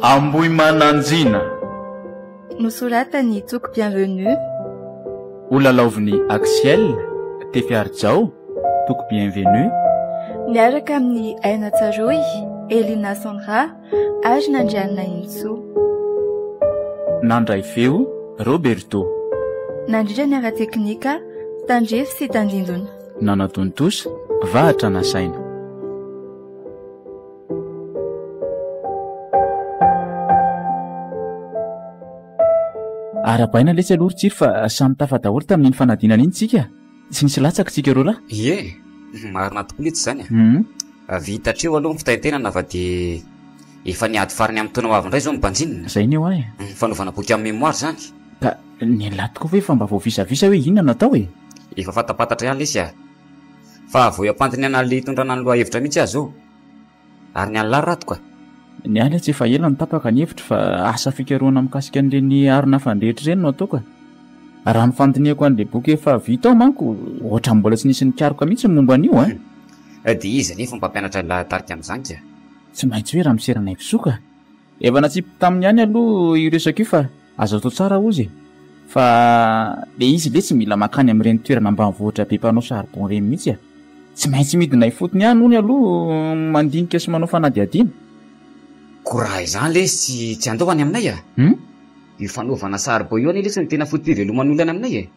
Amboy mananjina. Nosoratany Tsoko Bienvenue. Olalaoviny Axiel Tefiarjao Toko Bienvenue. Miaraka amin'ny Aina Tsaroy, Elina Sondra ary Nandrianina Intso. Nandray feo Roberto. Nandritra ny ara-teknika Tandrefy sy Tandindona. Nanatontosa Vahatra Nasaina. Arabaina letsy aloha tsiry fa samy tafadaholo tamin'iny fanadinana iny tsika. Tsy nisy latsaka tsika roa lahy. Ie, marina tokoa letsy zany vita treo aloha ny fitaitenana fa de efa niady farany amin'ny taona ho avy indray zao mimpanjinina. Zay ny eo ay. Fanaovana boky amin'ny mémoire zany. Ka ny lahy tokoa ve fa mba voavisavisa hoe inona natao e? Efa fatapatatra ihany lesy fa vao ampantiniana le hitondrana ny loha hevitra mihitsy aho zao. Ary ny an'lary rato ka. Ny aly tsy efa ela ny tapaka ny hevitra fa asa fikaroana mikasika an'ireny arina fandrehitra ireny no ataoko. Raha ny fanontaniako an'ilay boky efa vita ao manko, ohatra mbola tsy nisy nikaroka mihitsy momba an'io a. De izy nefa mpampianatra lahy tarika amin'izany ka. Tsy maintsy hoe raha miserana ifisoka. Efa natsipo taminy ihany aloha iresaka io fa azo atao tsara ozy. Fa le izy le tsy mila makany amin'ireny toerana ambanivohitra be mpanao charbon ireny mihitsy a. Tsy maintsy midina ifotony ihany hono aloha mandinika sy manao fanadihadiana. Koraha izany lesy tsy andaovany aminay io fanaovana charbon io anie lesy ny tena fotom-piveloman'olana aminay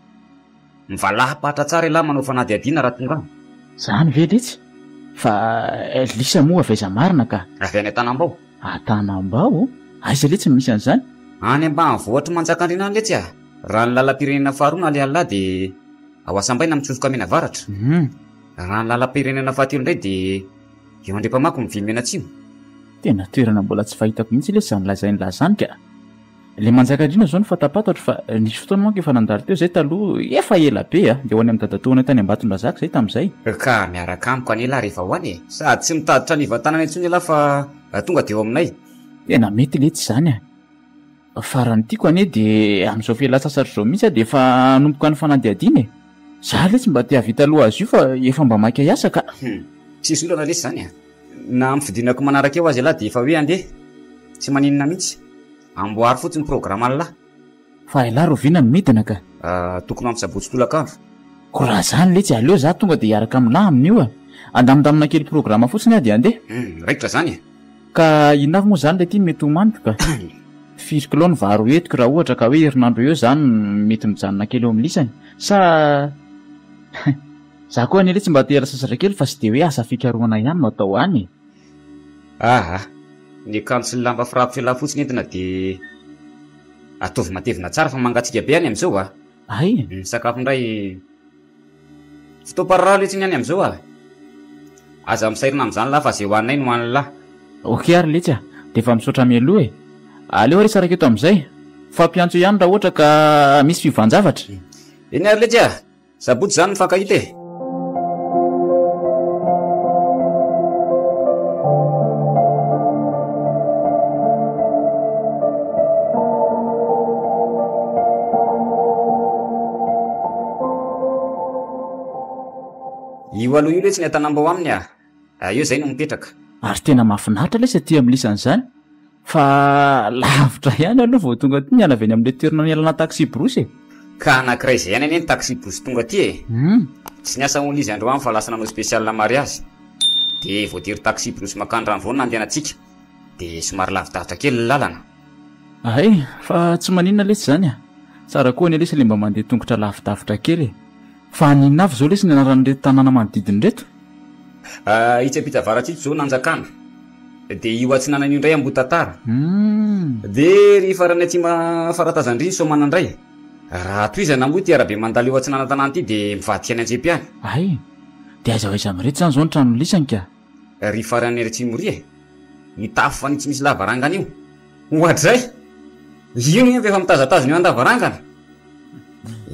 mivalaha-pahatra tsara lahy manao fanadihadiana raha tonga. Zany ve letsy? Fa lisa moa avaiza marina ka. Avy any Antanambao. Antanambao? Aiza letsy misy an'izany? Any ambanivohitra Manjakandriana any letsy raha ny lalam-pirenena faharoa na lehan'lahy de ao Asambaina mitsofoka mena avaratra. Raha ny lalam-pirenena fahatelo indray de eo Andriapamako mivimena atsimo. Tena toerana mbola tsy fahitako mihitsy le zany lazainy lazany ka. Le Manjakandriana zao ny fatapatatra fa nisy fotoana manko efa nandalo teo zay taloha efa ela be de ho any amin'ny dadatoana tany Ambatondrazaka zay tamin'izay. Ka miaraka amiko anie lahy rehefa ho any sady tsy mitaditra ny vatanana intsony lahy fa tonga de eo aminay. Tena mety letsy zany farany tiako anie de amin'izao fialan-tsasatra zao mihitsy de efa nomboka ny fanadihadiana za letsy mba te havita aloha azy io fa efa mba maika hiasa ka. Tsisy olana lesy zany na amin'ny fidinako manaraka eo azy lahy de efa hoe andeha tsy maninona mihitsy amboary fotsiny programma lahy. Fa ilahy rovina ny midina ka. Tokony ampisabotsy tolakandro. Ko raha zany letsy aleo za tonga de hiaraka amin'lahy amin'io andamindamina kely programma fotsiny de andeha. Raitra zany ka inona avy moa zany le ty mety ho maniko ka. Firy kilao ny varo etiko raha ohatra ka hoe herinandro eo zany mety mijanona kely eo amin'ny lisany sa za koa anie letsy mba te hiala sasatra kely fa tsy de hoe asa fikaroana ihany no atao any. Ny akanjo sy ny lamba firapitra lahy fotsiny entina de ataovy matevina tsara fa mangatsika be any amin'izao Ay. Sakafo indray fotoam-pararaha letsy ny any amin'izao aza misairina amin'izany lahy fa zay hoaninay no hoan'ny lahy. Ok ary letsy de efa misaotra mialoha aleo ary saraka eto amin'izay fampiantso ihany raha ohatra ka misy fivanjavatra. Eny ary letsy sabotsy zany ny fankahita io aloha io letsy ny Antanambao aminy io zay no mipetraka. Ary tena mahafinaritra lesy aty amin'ny lisan'izany fa lavitra ihany aloha vao tonga ty niala avy any amin'ilay toerana nialana taxi brosy ka anankiray zay ihany anie ny taxi brosy tonga ty tsy niasa ony izy andro any fa lasa nanao spécial mariage de voatery taxi brosy makany rano vao nandehanantsika de somary lavidavitra kely lalana. Ay fa tsy maninona lesy zany tsara koa ny lesy le mba mandeha tongotra lavidavitra kely fa ninona avy zao lesy ny anaran'ireto tanàna manodidiny reto. Itsapita avaratsito zao Nanjakana de io atsinanany indray Ambotatara de ry farany aty Faratazandry Soamanandray raha toizana moa ty arabe mandalo eo atsinana tanàna ty de mivadika any Anjepy any. Ay de aiza aiza mireto zany zao ny trano lisany ka. Ry farany Atsimory ny tafo fa ny tsy misy lavarangana io ohatray io ny efa mitazatazana eo an-davarangana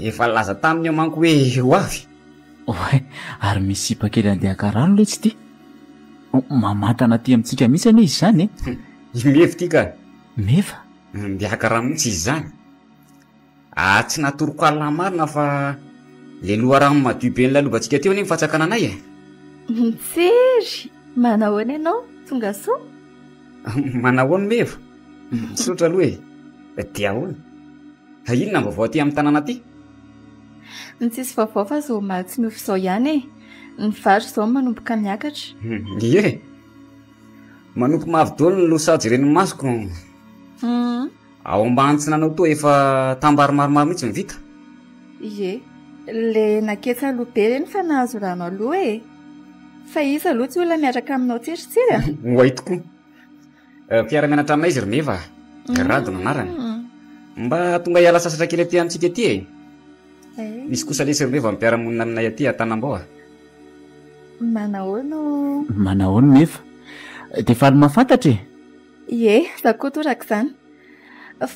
efa laza taminy eo manko hoe ho avy. Ary misy sipa kely andeha karano letsy ty mamatana ty amintsika mihitsy anie izy zany mefy ty ka mefa ndiaka rano mihitsy izy zany tsy natoroko alina marina fa le loharano madio be ny lalobantsika teo anie mifatsakana anay Mitsery. Manahoana ianao? Tonga soa? Manahoana meva? Sotra aloha dia ahoana inona vaovao aty amin'ny tanàna aty? Ny tsisy vaovao fa zao omaly tsy nofo izao ihany e. Ny vary izao manomboka miakatra. Ie manompo mavidolo no sady ireny masoko. Ao ambany tsy nanao toa efa tambary maromaro mihitsy ny vita. Ie, le naketsa aloha be reny fa nahazo rano aloha e. Fa izy aloha tsy olona miaraka aminao tsiritsira. Hoay tokoa. Mpiara-mianatra aminay izy Roneva. Rado no anarany. Mba tonga hiala sasatra kely aty amintsika aty e. Misy kosa lesy Roneva mipiara-monina aminay aty Antanambao. Manahoana nefa? Dia faly mahafantatra e? Ie, za koa toraka izany.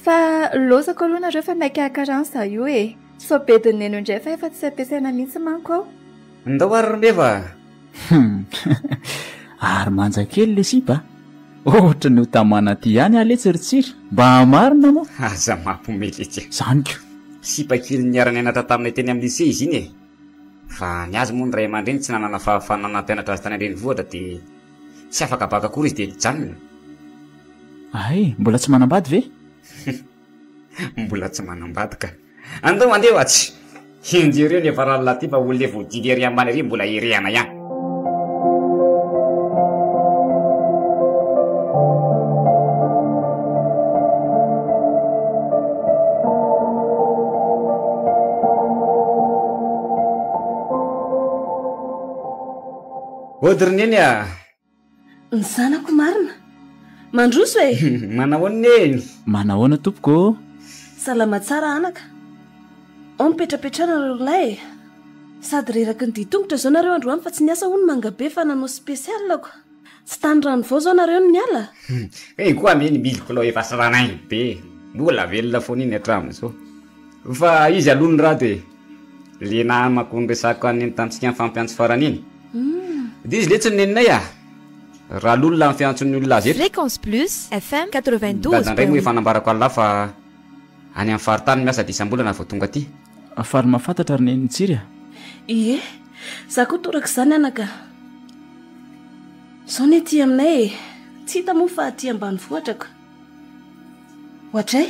Fa lozako aloha nareo fa maika akarano za io e. So bediny neno indray fa efa tsy ampiasaina mihitsy manko ao. Ndao ary Roneva. Ary manja kely le sipa. Ohatra ny ho tamana aty ihany ale tsiritsira. Mba marina moa. Aza mampomely etsy. Zaniko. Sipa kely niara-nianatra taminay teny amin'ny lycée izy iny e. Fa niazy moa ny ray aman-dreny tsy nanana fahafahana nampianatra azy tany an-drenivohitra dia tsy afaka baka akory izy dia nijanona. Ay, mbola tsy manambady ve? Mbola tsy manambady ka. Andao mandeha atsy. Injereo ny efa ralala aty fa olona voadily ery ambany ery mbola irehana ihany. Odrineny a. Ny zanako marina. Mandroso e. Manahoana e? Manahoana tompoko? Salama tsara anaka. Ao mipetrapetrana reo lahy. Sady reraky ny ditongotra zao nareo androany fa tsy niasa hono mangabe fa nanao spesialako. Tsy tany rano vao zao nareo ny miala. Koa meny milikilao efa saranainy be. Mbola velona foana iny hatramin'ny zao. Fa izy aloha ny rato e. Le namako ny resako any tantsika amin'ny fampiantso farany iny. Dia izy le tsy neninay a. Raha l'olona amin'ny fiantson'ny olona azy eto. Fréquence Plus FM 92. Dadandray moa efa nambarako alla fa any amin'ny faritany miasa dia isam-bolana vao tonga aty. Afary mahafantatra ry neniny tsiry a? Ie, za koa toraka izany anaka. Zao ny aty aminay e. Tsy hita moa fa aty ambanivohitra ka. Ohatray.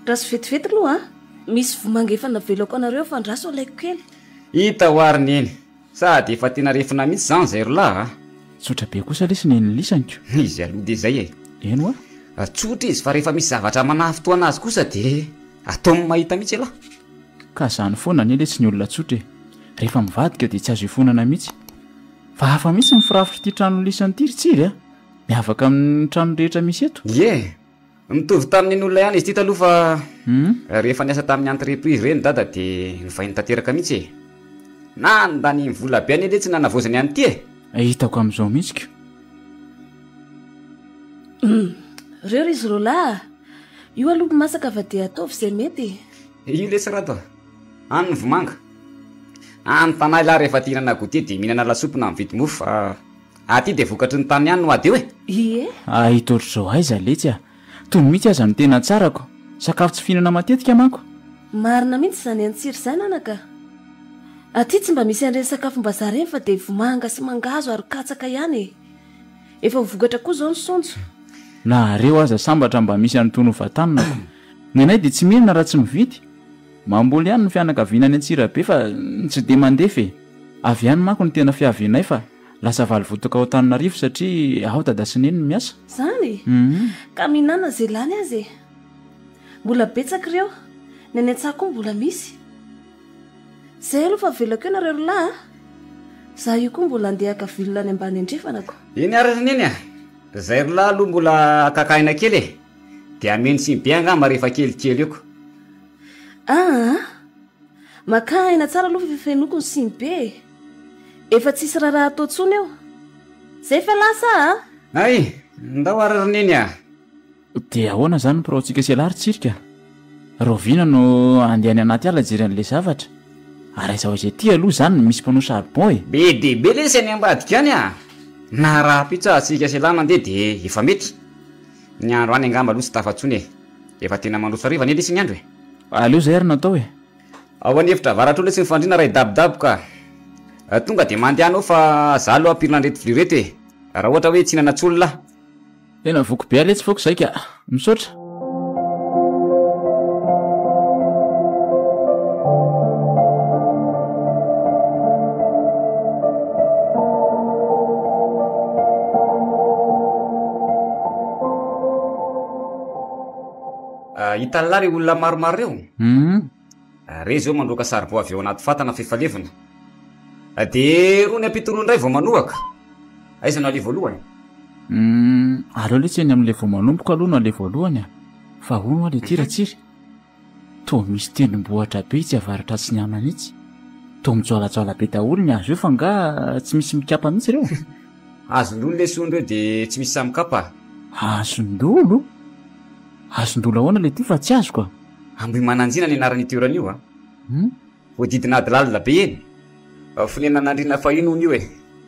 Raha sy vetivety aloha misy vomanga efa navelako anareo fa andraso alaiko kely. Hita ho ary neny. Sady efa tena refina mihitsy izany zay rolahy. Tsotra be kosa lesy neniny lisaniko. Izy aloha dia izay e. Eno a? Tsotra izy fa rehefa misy zavatra manafotoana azy kosa dia atao mahita mihitsy aloha. Ka izany foana anie le tsy ny olona tsotra e. Rehefa mivadika dia tsy azo ifonana mihitsy. Fa hafa mihitsy ny firafitra ity trano lisany ity tsiry a. Miavaka amin'ny trano rehetra misy eto. Ie. Mitovy tamin'ny olona ihany izy ity taloha fa rehefa niasa tamin'ny entreprise reny dada dia nivahiny tanteraka mihitsy e. Na ndany vola be anie le tsy nanavozany ihany ity e. Hitako amin'izao mihitsy. Reo ry izy rola. Io aloha masaka fa dia ataovy izay mety. Io lesy rato. Any ny vomanga. Any tanahy lahy rehefa tihinana goûté dia mihinana lasopy na mividy mofo fa aty dia vokatry ny tany ihany no ady eo e. Ie. Hita ohatr'izao aiza letsy a. Toy mihitsy aza ny tena tsarako. Sakafo tsy fihinana matetika manko. Marina mihitsy izany antsiry izany anaka. Aty tsy mba misy an'ireny sakafom-bazaha ireny fa dia vomanga sy mangazo ary katsaka ihany e. Efa vokatra koa izao ny sonjo. Nareo aza sambatra mba misy an'itony vatanina. Ny anay dia tsy mihinana raha tsy mividy. Mamboly ihany ny fianakaviana any Antsirabe fa tsy dia mandefa e. Avy ihany manko ny tena fiavianay fa lasa valy votoka ao Antananarivo satria ao dada sy neny miasa. Zany? Ka mihinana izay lany azy e. Mbola betsaka ireo. Ny any an-tsaha koa mbola misy. Zay aloha fa velako eo nareo lahy. Za io koa mbola andeha akavilona any ambany andrefanako. Iny arany neny a. Zay lahy aloha mbola kakahina kely e. Dia ameny sy be angamba rehefa kelikely eko. Maka aina tsara aloha fefenoko ny siny be. Efa tsisy raha atao tsony eo. Zay fa lasa Ay, ndao ary neny a. Dia ahoana zany piraontsika selary tsirika. Rovina no andeha anaty ala jeren'le zavatra. Ary izao izay ty aloha zany misy mpanao charbon e. Be dia be lesy any ambadika any a. Na raha pitsa atsika selary mandeha dia efa mety. Ny andro any angamba aloha tsy tafatsony e. Efa tena mandroso ariva ny lesy ny andro e. Aleo zay ary natao e. Ao anefitra varatra lesy ny fandrina ray dabodabo ka. Tonga dia mandeha anao fa za aloha ampirina reto vilireto e. Raha ohatra hoe tsy nanatsolona. tena voko be aletsy foko zay ka misaotra. Hitan'la ry olona maromaro reo re zao mandroaka saribao avy eo anaty fatana fefalevina de ro ny ampitoroandray vao manoaka aiza no ale voalohany aleo le tsy eny amin'le vao manomboka aloha no ale voalohany fa ho no ale tiratsiry to misy tendrombohatra be tsy avaratra tsy ny amana itsy to mijoalajoala be daholo ny azo eo fa nga tsy misy mikapa mihitsy reo azondolo le sonreo de tsy misy samykapa azondolo azondolo ahoana le ty fa tsy azo ka amboy mananjina ny anarany toeran'io voadidina ady lalina be eny fonena nandrina fahino ny io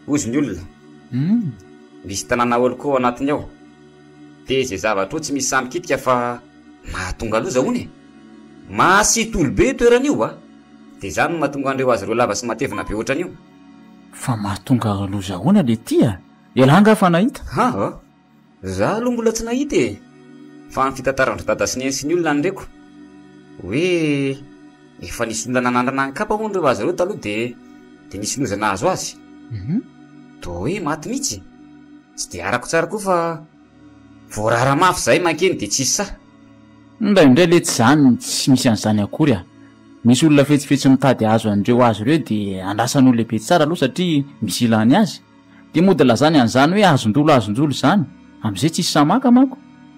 ozy ny olona misy tanàna olo koa anatiny ao de zay zavatra io tsy misy samykitika fa mahatonga aloza hony masitolo be toeran'io de zany no mahatonga andreo azy reo lava sy matevina be ohatran'io fa mahatonga aloza hoana le ty elanga fa nahita za aloha mbola tsy nahita fa ny fitantarandro dada sy neny sy ny olona nyreko hoe efa nisy olona nanandrana ny kapa hoandreo azy reo taloha de nisy nozana azo azy to hoe maty mihitsy tsy de arako tsara koa fa voarara mafy zay mankeny de tsisy sa indraindray le tsy zany tsy misy an'izany akory misy olona fetsifetsy mitady azo andreo azy reo de andrasan'olo lehibe tsara aloha satria misy ilany azy de modela zany an'izany hoe azondolo zany am'izay tsisy samaka manko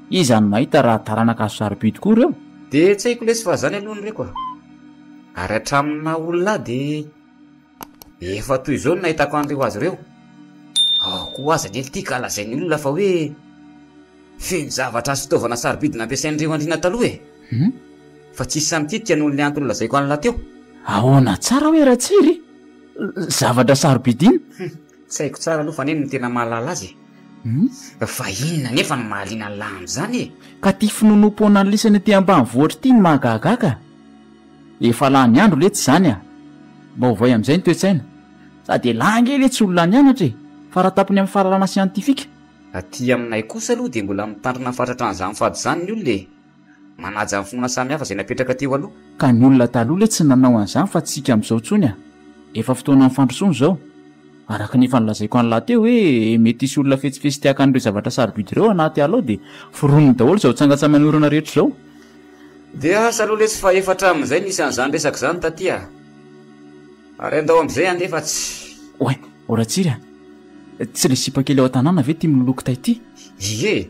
izy any mahita raha taranaka azo sarobidy koa reo de tsy haiko lesy fa zany aloha ny reko ary atramina olona de efa toy izao no nahitako an'ireo azy reo koa aza lely ty ka lazain'ny olona fa hoe feno zavatra azy fitaovana sarobidy nampiasain'ireo andrina taloha fa tsisy samykitika noho ny antony lazaiko an'la teo ahoana tsara hoe ratsiry zavatra sarobidy iny tsy haiko tsara aloha fa neny no tena mahalala azy fa inona nefa ny mahaliana ny lahy am'izany ka ty finonompoana ny lisany ty ambany voatra ty ny mahagagaga efa lahy ny andro le tsy zany mba hovay am'izay ny toetsaina sady lange le tsy olona ny anatra fa raha tapony amin'ny fahalalana siantifika aty aminay kosa aloha de mbola mitandrina fatratra an'izany fady zany ny olona manaja amin'ny finoana samihafa zay napetraka teo aloha ka ny olona taloha le tsy nanao an'izany fa tsika amin'izao tsony efa fotoana amin'ny fandrosoana zao araka nefa nylazaiko an'lahy teo hoe mety isy olona fetsifetsy tiaka an'ireo zavatra sarobidy ireo anaty alao de foronony daholo zao tsangatsamany orana rehetra zao de asa aloha lesy fa efatra amin'izay nisy an'izany resaka zany tatya ary andao am'izay andefa tsy oe oratsiry tsy le sipakely ao an-tanàna ve ty miloko tay ty izy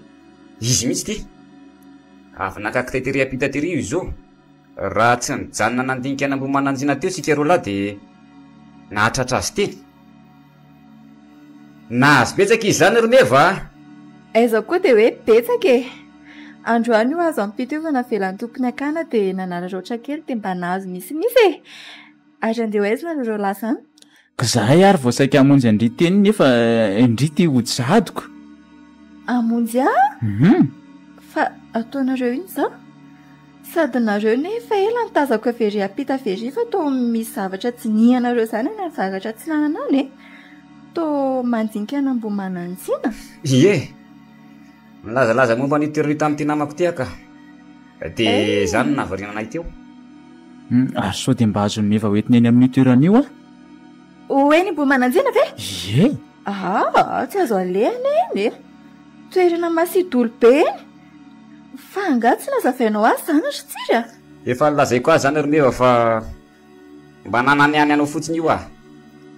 mihitsy ty avy nakaky taitery apitatery io izao raha tsy nijanona nandinika ny ambo mananjina teo sika ro lahy de nahatratra azy teny nahazo betsaka izy zany romeva aiza koa de hoe betsaka androany io azo ampitiovana velan'ny tompony akana de nanararoatra kely de mba nahazo misimisy ary andeo aizina nareo lasany ka zahay ary voasaika amonjy andrity eny nefa indrity hojadiko amonjy fa ataonareo iny za sady nareo nefa ela nitazako avery apita avery fa to misy zavatra tsy nianareo zany ny zavatra tsy nananany to mandinika nambo mananjina milazalaza momba ny toerany tamin'ity namako ty aka de zany nahavariananay teo ary sao de mba azony meva hoentiny eny amin'ny toeran'io hoe ny mbo mananjina ve tsy azo alehana eny toerana masidolo be eny fa anga tsy nazavainao azy zany ry tsira efa lazaiko azy zany romeva fa mba nananiany anao fotsiny io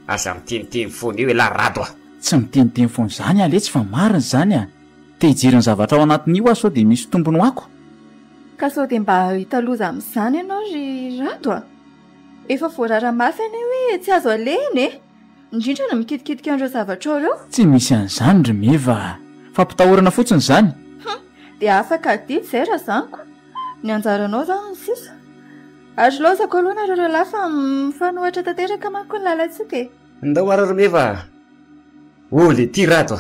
aza miteniteny foana eo la rado tsy miteniteny foana zany aletsy fa mariny zany te hijery ny zavatra ao anatin'io sao de misy tombony hoako ka sao de mba hitaloza am'izany ianao ry rado efa voarara mafy any hoe tsy azo alehany indrindra na mikitikitika andreo zavatra ao reo tsy misy an'izany ry meva fampitahorana fotsiny zany de afaka didy zay raha zaniko ny anjaranao zany ny sisa ary lozako aloha nareo rahalahy fa mifanohatra tanteraka manko ny lalantsika ndao ara romeva le ty rato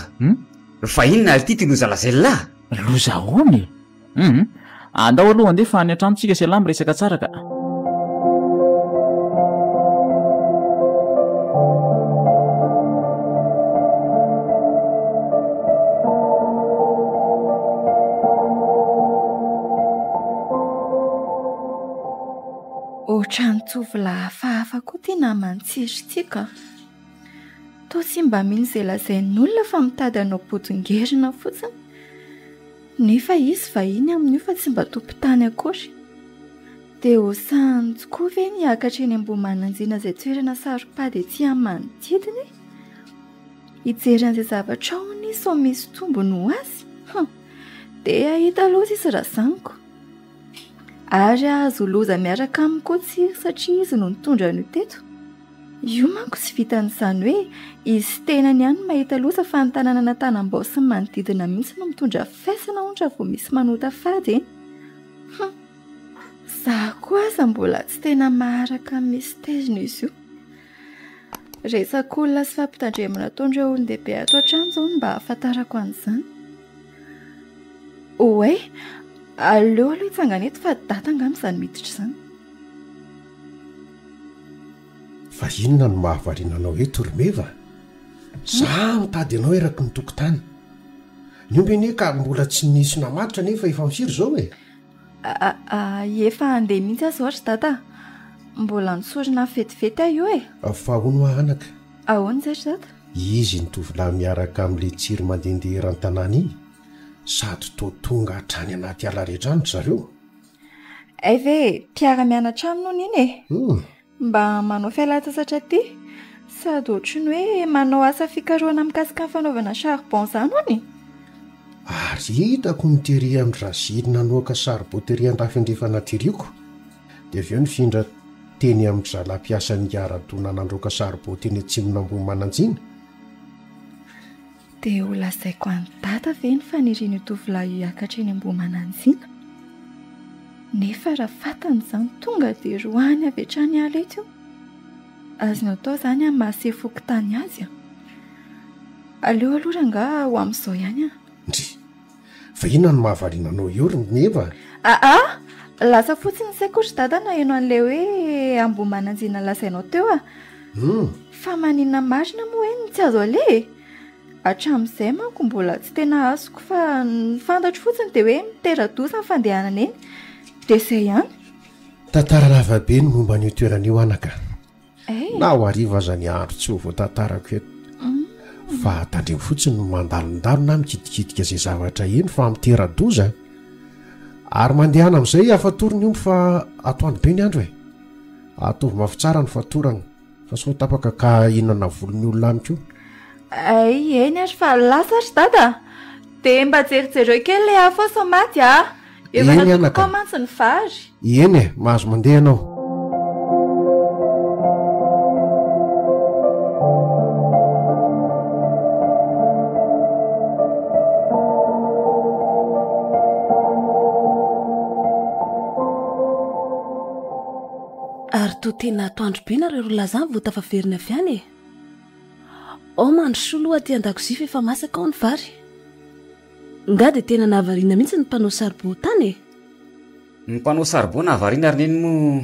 fa inona ary ty ty loza lazay lahy loza ony andao aloha andefa any antranontsika sy alamy resaka tsara ka ohatrany tovolahy hafahafa koa ty namantsirytsika. Toa tsy mba mino izay lazain'olona fa mitady anao potingerina fotsiny. Nefa izy vahiny amin'io fa tsy mba tompo-tany akory. Dia hosahany tokoa ve niakatra eny Ambohimananjiana izay toerana saropady ety amin'ny manodidiny? Hijery an'izay zavatra ao ny sao misy tombony ho azy. Dia ahita loza izy raha zaniko. Ary azo loza miaraka aminy koa tsiry satria izy no nitondra an'io teto. Io manko tsy vitan'izany hoe izy tenany ihany mahita loza fa ny tanàna n'Antanambao sy ny manodidina mihitsy no mitondra faisana ohatra vao misy manota fady eny. Zaho koa aza mbola tsy tena maharaka mistezina izy io. Resaka olona sy fampitandremana ataon'ireo olon-dehibe ato an-trano izao mba ahafantarako an'izany. Oe, aleo aloha hitsangana eto fa data angamba izany miditra izany. Fa inona no mahavariana anao eto Romeva? Za mitady anao eraky ny tokotany. Niombene ka mbola tsy nisy namatotra nefa efa misiry izao e. Efa andeha mihitsy azy ohatra data. Mbola nisorina fetifety aho io e. Fa hono anaka. Ahoana izay data? Izy ny tovolahy miaraka amin'ilay tsiro mandehandeha eran-tanàna iny. Sady toa tonga hatrany anaty ala rehetra any zareo. Ay ve tiara mianatra aminy iny e. Mba manao fialan-tsasatra aty. Sady ohatrany hoe manao asa fikarohana mikasika ny fanaovana charbon izany hony. Ary hitako ny tery amin'ny Razily nanoaka saribao an-dafindrefana terioko. Dia avy eo nifindra teny amin'ny zalam-piasan'ny Aradona nandroaka saribao teny atsimona Ambohimananjiana. Dia ho lazaiko any data ve ny fanirian'io tovolahy hiakatra eny Ambohimananjiana. Nefa raha fantany izany tonga dia roany avy hatrany ala eto io. Azony atao izany mahasefoky tany azy. Aleo aloha rangaha ho amin'izao ihany. Ndry, fa inona no mahavariana anao eo Romeva? Lasa fotsiny saikotra data na hainao an'ilay hoe Ambohimananjiana lasainao teo a. Fa maninona marina moa hoe tsy azo ale. Hatramin'izay manko mbola tsy tena azoko fa ny fantatro fotsiny dia hoe mitera-doza ny fandehanana eny. Dia izay ihany. Tantara lavabe ny momba an'io toerana io anaka. Na ho hariva aza ny andro tsy ho voatantarako eto. Fa tandremo fotsiny no mandalondalo na mikitikidika izay zavatra eny fa mitera-doza. Ary mandehana amin'izay afatorony omby fa atoany be ny andro e. Atovy mafy tsara ny fatorana fa sao tapaka ka inana volon'ny olona amiko. Eny ary fa lasatra dada. Dia mba jerijereo kely ilay afo sao maty a. Efa natoko mantsy ny vary. Eny e, mahazo mandeha ianao. Ary toa tena atoandro be nareo lazany vao tafaverina avy any e. Ao mandro soloa aty an-dakozia fa efa masaka ao ny vary. Nga dia tena nahavariana mihitsy ny mpanao saribao tany e. Ny mpanao saribao nahavariana ary neny moa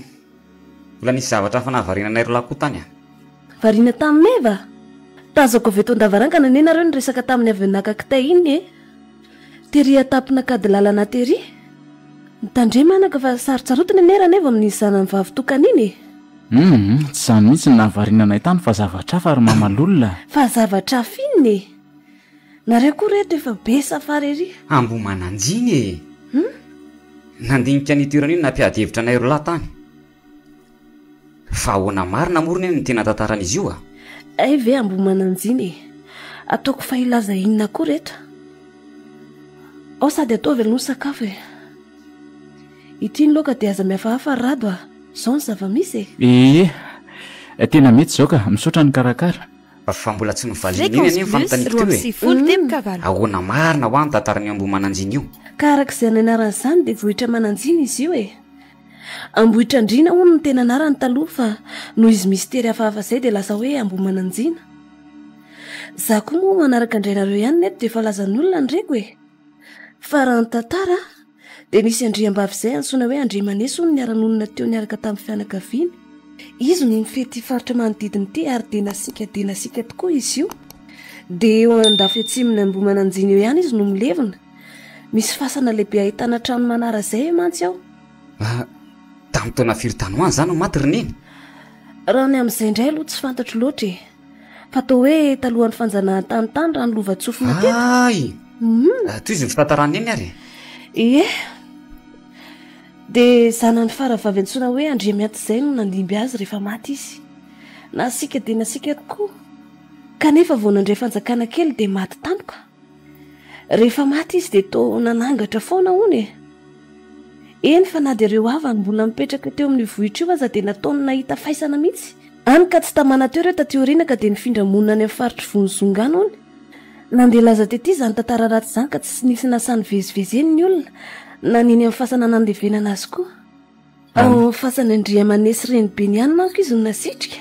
mbola nisy zavatra fa nahavariana anay roa lahy koa tany a. Variana tamin'ny meva. Tazako avy eto an-davarangana ne nareo ny resaka tamin'ny avy nakakitay iny e. Tery atapina kady lalana tery. Nitandre manaka fa sarotsarotiny nerana eva amin'izy zanany vavy-tokana iny e. Tsy izany mihitsy ny nahavariana anay tany fa zavatra hafa ary mamalolona. Fa zavatra hafa inona e. Nareo koa rehetra efa be safary ery. Ambohimananjiana e. Nandinika ny toerana iny nampiady hevitra anay roa lahy tany. Fa ahoana marina morona ny tena tantaran'izy io a. Ay ve Ambohimananjiana e. Ataoko fa ilaza inona koa rehetra. Ao sady atao velona ho sakafo e. Ity ny loka dia aza mihafahafa rado a. Izao ny zava-misy e. Tena mety izao ka misaotra ny karakara. Fa mbola tsy mivaliana iny fanontaniako teo e. Ahoana marina ho any tantaran'ny Ambohimananjiana io. Ka arak'izay ny anaran'izany dia vohitra mananjiana izy io e. Ambohitra andriana hono ny tena anarany taloha fa noho izy misy tery hafahafa izay dia lasa hoe Ambohimananjiana. Za koa moa manaraka andrainareo ihany neto dia efa lazan'olona nyreko e. Fa raha ny tantara dia nisy andriambavy izay antsoina hoe Andriamaneso ny niaran'olona teo niaraka tamin'ny fianakaviany. Izy no nifety faritra manodidina ity ary denasika tokoa izy io. Dia eo an-dafy atsimina Ambohimananjiana eo ihany izy no milevina. Misy fasana lehibe ahitana trano manara izay mantsy ao. tamin'ny taona firy tanoany zany maty roneny raha ny amin'izay indray aloha tsy fantatro loatra fa tao hoe talohan'ny fanjanahantanytany raha ny lova-tsofy mateto ay toy izy ny fitantarany eny ary ie dia zanany faravavy antsoina hoe Andriamianty izay no nandimby azy rehefa maty izy na asika dia nasika tokoa kanefa vao nandray fanjakana kely dia maty tampoka rehefa maty izy dia tao nanangatra foana hony eny fa na dia ireo avany mbola mipetraka teo amin'ny vohitra io aza dia nataony nahita faisana mihitsy any ka tsy tamana teo ireo tateoriana ka dia nifindramona any amin'ny faritry vonizongana hony nandeha laza tety izany tantara ratsy izany ka tsy nisy nasany vezivezeny ny olona na niny amin'ny fasana nandevenana azy koa ao fasana Andriamanesy Renibeny ihany manko izy no nasitrika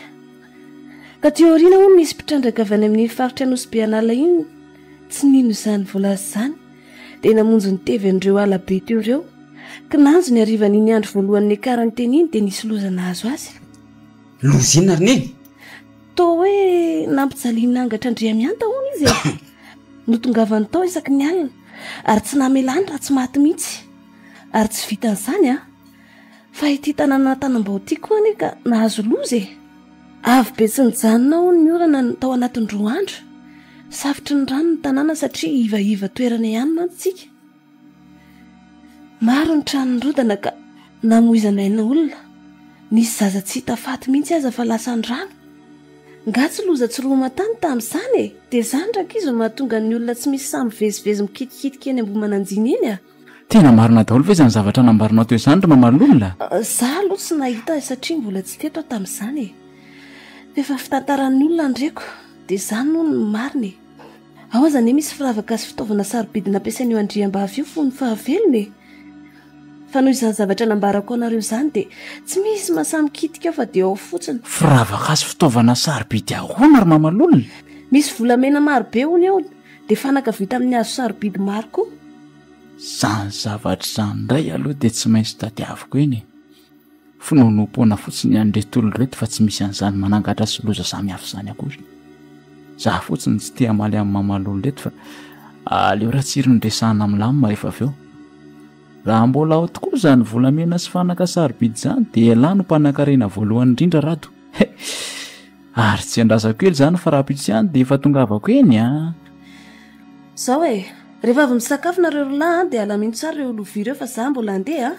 ka teoriana hono misy mpitrandraka avy any amin'ny faritra Anosy Beanala iny tsy nino izany voalaza izany dia namonjy ny tevy an'ireo alabe teo ireo kinanjo ny arivan'iny andro voalohan'ny akarany teny iny dia nisy lozana azo azy loza inona roneny toa hoe nampijaliana angatra Andriamianta hono izy notongavany tao isaky ny alina ary tsy namelany raha tsy maty mihitsy ary tsy vitan'izany fa ity tanàna tanambao ity koa ane ka nahazo loza avy be tsy nijanona hono ny orana tao anatin'ny roa andro safitry ny rano ny tanàna satria ivaiva toerana ihany mantsika maro ny tranony rodana ka namoizana ina olona nisy zaza tsy hita faty mihitsy aza fa lasa ny rano ngatsy loza tsy romatany tamin'izany dia zany raka izy no mahatonga ny olona tsy misy samy vezivezy mikitikitika eny Ambohimananjiny eny tena marina daholo ve izany zavatra nambarinao teo izany ry mamalolona za aloha tsy nahita satria mbola tsy teto aho tamin'izany efa fitantaran'ny olona andreko dia zany noho ny mariny ao azany misy firavaka sy fitaovana sarobidi nampiasainy io andriam-bavy io fony fahavelony fa noho izany zavatra nambarako anareo izany dia tsy misy masamy kitika fa dia ao fotsiny firavaka sy fitaovana sarobidy ahoana ry mamalolona misy volamena marobe hony ao dia fanaka vita amin'ny hazo sarobidy maro koa zany zavatra izany indray aloha dia tsy maintsy tadiaviko eny finonompoana fotsiny an'retolo reto fa tsy misy an'izany manangatra sy loza samy hafa izany akory za fotsiny tsy tea maly amin'ny mamalolo reto fa aleo raha tsiry ny resahana milamina rehefa avy eo raha mbola ao tokoa izany volamena sy fanaka sarobidy izany dia elahy no mpanankarena voalohany indrindra rato ary tsy andrasako ely izany fa raha-pitsy ihany dia efa tonga avako eny zao rehefa avy misakafo nareo rolahy dia alamino tsara ireo lovia ireo fa za mbola andeha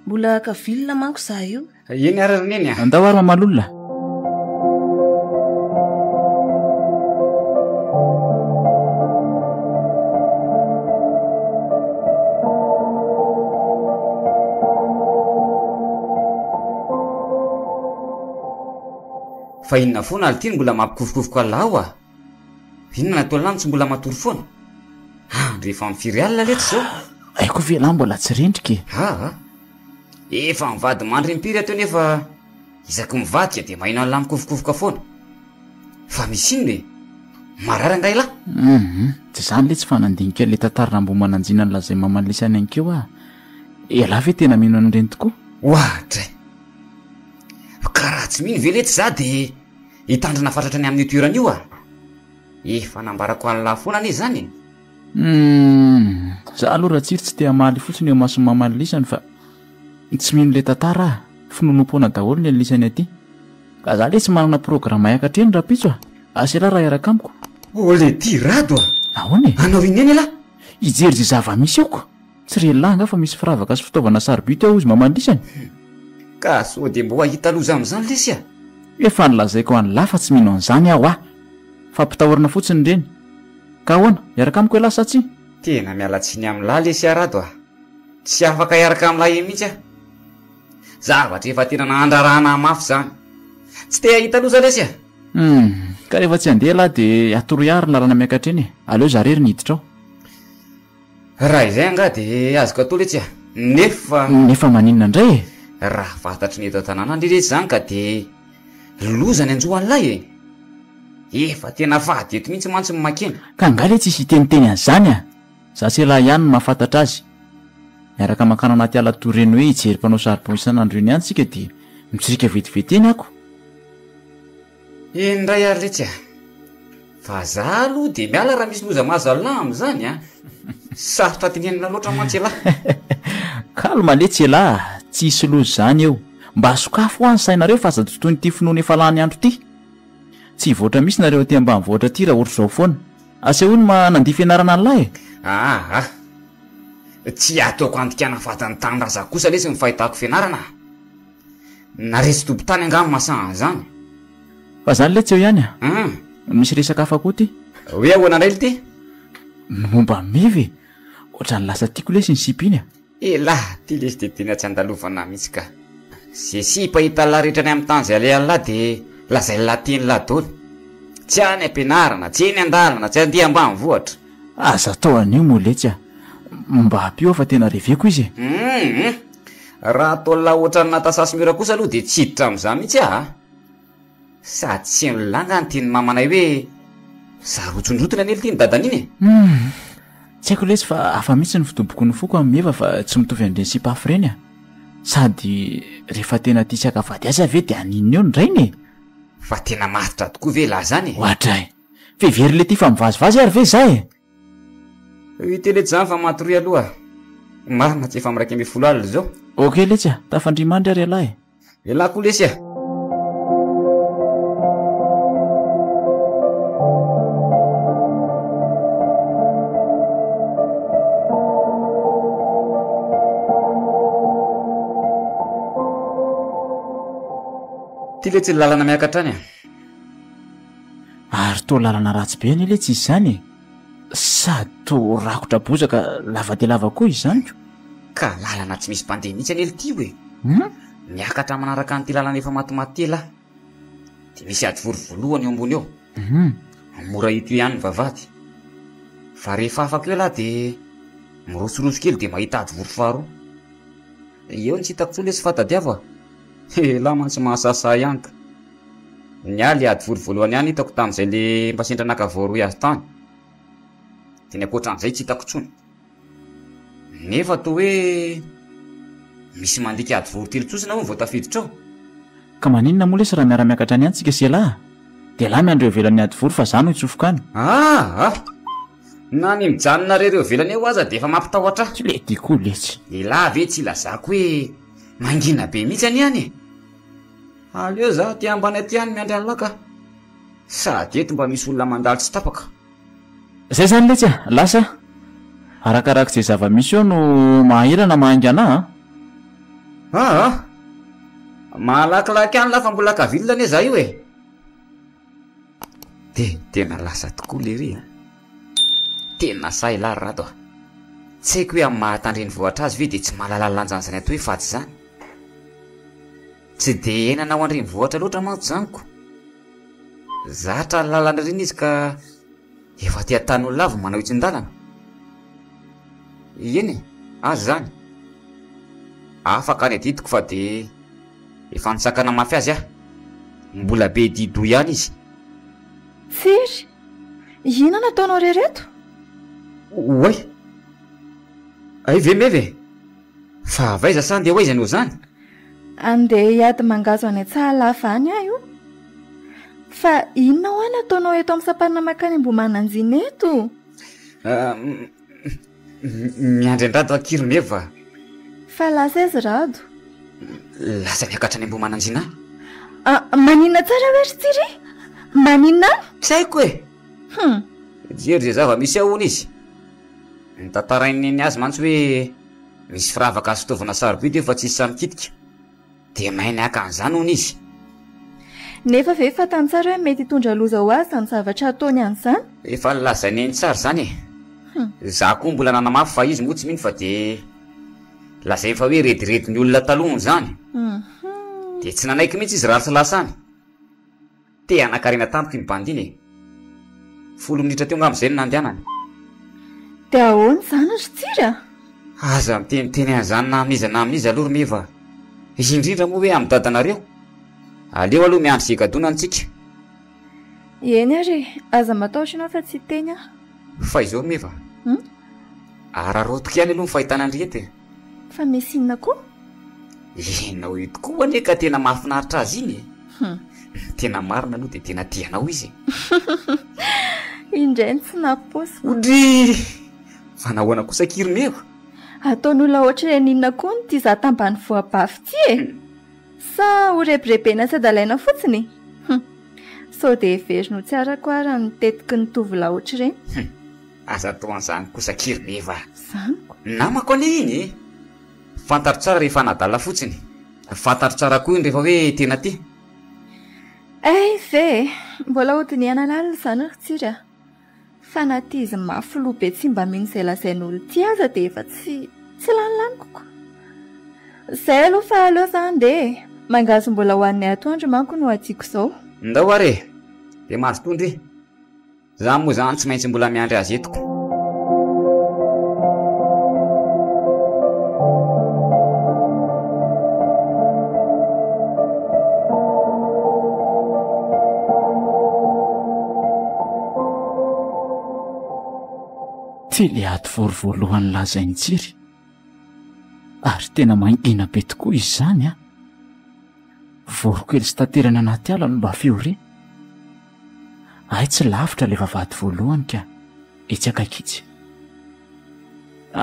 mbola kavilona manko za io eny ary roneny andao ary mamalolona fa inona foana ali ity mbola mampikofokofoka alao inona natao lany tsy mbola matory foana rehefa mifiry alina letra zao aiko velahy mbola tsy rendrika efa mivady mandry impiry ateo nefa isaky mivadika dia mahina an'la mikofokofoka foana fa misy iny marary angay lahy tsy zany le tsy fanandinika le tantarina Ambohimananjina nylazay mamalisany ankeo elahy ve tena mino an'ireny tokoa ohatray ka raha tsy mino veletsy za dia hitandrina fatratra ny amin'ny toerana io efa nambarako an'la foana ane zany za aloha raha tsiry tsy tea maly fotsiny eo masony mamalilisany fa tsy mino le tantara finonompoana daholo ny alisany aty ka za le tsy manana programa iakatreny raha pitso asela raha iaraka amiko ole ty rado ahoany anao ineny ala ijery zay zava-misy eoko tsy relanga fa misy firavaka sy fitaovana sarobity ao izy mamalisany ka so dia mbo ahita loza amin'izany lesy efa nilazaiko any lafa tsy mino an'izany aho fa mpitahorana fotsiny reny ka ahoana iaraka amiko elasa tsy tena mialatsiny amin'lahy lesy arado tsy afaka iaraka amin'lahy mihitsy zavatra efa tena nahandrarahana mafy zany tsy te ahita loza lesy ka rehefa tsy andeha lahy dia atoroiary ny lalana miakatreny aleo zarery niditra ao raha izay anga dia azoko atao letsy nefa maninona indray raha fantatry ny eto tanàna andreretsy zany ka dia lozany anjohan'lahy efa tena fady eto mihitsy mantsy makena ka angale tsy hisy iteniteny an'izany za tsy lahy ihany no mahafantatra azy miaraka makana anaty ala toreny hoe hijery mpanao saribon isan'andro eny ihany tsika dia mitsirika vetivety eny ako indray ary letsy fa za aloha dia miala raha misy loza mahazo amin'izany sarotra tenenina loatra mantsy elahy kalma letsy elahy tsy isy lozy zany eo mba sokafo hoany sainareo fa aza totoy nyity finoana efa lany andro ity tsy voatra misy nareo ty ambany voatra ty raha ohatr' zao foana asehoany ma nandia fianarana an'lahy tsy ataoko andikana vatany tanyndraza kosa lesy ny fahitako fianarana naresy tobo tany angamy masan zany fa zany le tsy eo ihany misy resaka hafa koa ty hoe ahoana indray ty momba mivy ohatra ny lasa tiako lesy ny sipy iny elah ty lesy de tena tsy andalovana mihitsy ka ze sipa hita larehetra ny amin'ny tany zay ale alahy de lazay lateny ladony tsy any ampianarana tsy eny andalana tsy andeha ambany vohatra aza tao an'io moletsy mba ampio fa tena reveko izy raha ataola ohatrany natasasy mira kosa aloha de tsy hiditra am'izany mihitsy sady tsy nolanga ny teny mamanay hoe zarotsondrotona any ely ty ny dadany iny tsy haiko lesy fa afa mihitsy ny fitoboko ny foko amin'ny eva fa tsy mitovy andreny sipaafy reny sady rehefa tena tia tsy akavady azy ave de aninona eo ndrainy fa tena maritra tokoa ve lah zany ohatray fevery le ty fa mivazivazy ary ve zay iteletsy zany fa matory aloha marina tsy efa miraiky amby folo alina zao ok letsy tafandrimandry ary alahy elahy koa lesy ty le tsy lalana miakatrany ary to lalana ratsy be any le tsy izy zany sady to rakotra bozaka lava de lava koa izy zany ka lalana tsy misy mpandeha mihitsy any ely ty hoe miakatra manaraka anyty lalana efa matimaty ela de misy ady vorovolohany eo ambony eo mora hito ihany vavady fa rehefa afaka eo lahy de mirosoroso kely de mahita ady voro faharoa eo ny tsy hitako tso le sy fatadiava la mantsy mahasasa ihany ka ny aly ady vorovolohany ihany hitako tamin'izay le mbasendra nakavoaroy azy tany de ny akoatran'izay tsy hitako tsony nefa to hoe misy mandika ady voro telo tsosina ho vao tafiditra ao ka maninona moa lesy raha miara-miakatra any any tsika sy lahy de lahy miandreo velan'ny ady voro fa zany ho itsofoko any na ny mijanona rereo velany eo aza de efa mampitahoatra tsy le dikoa letsy elahy ve tsy lazako hoe mangina be mihitsy any any aleo za ty ambany aty any miandry anylaka sady eto mba misy olona mandaly tsy tapaka zay zany letsy lasa arakarak'izay zava-misy eo no mahirana mahangy ana mahalakilaky any lafa mbola kavilona za io de tena lasa tokoa le ry tena say lary rato tsy haiko hoe amin'ny mahatandreny vohatra azy ve de tsy mahalalalanjany zany ato hoe faty zany tsy de enana ao andreny vohatra loatra manko zaniko zatra lalana reny izy ka efa tia tany olo lavo manao itsin-dalana eny azy zany afaka any aditiko fa de efa nitsakana mafy azy mbola be dido ihany izy firy ina nataonao rereto oay ay ve meve fa vaiza sa andeha hoaiza anao zany andeha hiady mangazo any a-tsahalafa any ahy io fa inona ho any ataonao eto amin'ny sapanina makany ambomananjiny eto miandrendrado akiromeva fa lasa izy rado lasa miakatra any ambomananjina maninona tsara oery tsiry maninona tsy haiko jery zay zava misy ahony izy nytantarainy azy mantsy hoe misy firavaka azy fitaovana sarobidy eo fa tsisy samikitika de mahay niaka an'izany hony izy nefa ve fatany tsara hoe mety hitondra loza ho azy zany zavatra ataony an'izany efa nylazany eny tsara zany za koa mbola nanamafy fa izy moa tsy mino fa de lazay fa hoe rediredi ny olona talohany zany de tsy nanaiky mihitsy izy raha salasany te anakarena tampoko ny bandiny 10 minitra teo ngamy zay ny nandehanany de ahoany zany ry tsira aza miteniteny an'izany na amin'iza na amin'izy aloha ry meva indrindra moa hoe amin'ny dadanareo aleo aloha miandry zegadona antsika eny ary aza mataotry anao fa tsy teny ah fa izao meva ararotoka ihany aloha ny fahitanandrety fa misy inona koa enao io tokoa ane ka tena mahafinaritra azy iny tena marina aloha de tena tianao izy indray ny tsy naposy odry fa nahoana kosa kiromeva ataon'olona ohatra ire ninona koa ny tia za tambany voabafy ty e sa ho rebirebena sy adalaina fotsiny sao dia verino tsy arako ara nitetiky ny tovy la ohatra ireny aza toan'izany kosa kiriveva zaniko namako ane iny fantaro tsara rehefa nadala fotsiny fantaro tsara koa iny rehefa hoe tena ty ve mbola hodiniana lalina izany ry tsiry fa naty izy mafy loha be tsy mba mino izay lazain'olo ty aza dia efa tsy lanilaniko koa izay aloha fa aleo izany dia mangazo mbola ho an'ny atoandro manko no atiako izao ndao are dia mahazo tondry za moa zany tsy maintsy mbola miandry azy etiko ty le ato vorovolohan'ny lazainy tsiry ary tena maingina be tokoa izy zany vorokely sy tanterana anaty ala no mba fiore ay tsy lavitra le vavady voalohany ka etsy akaikitsy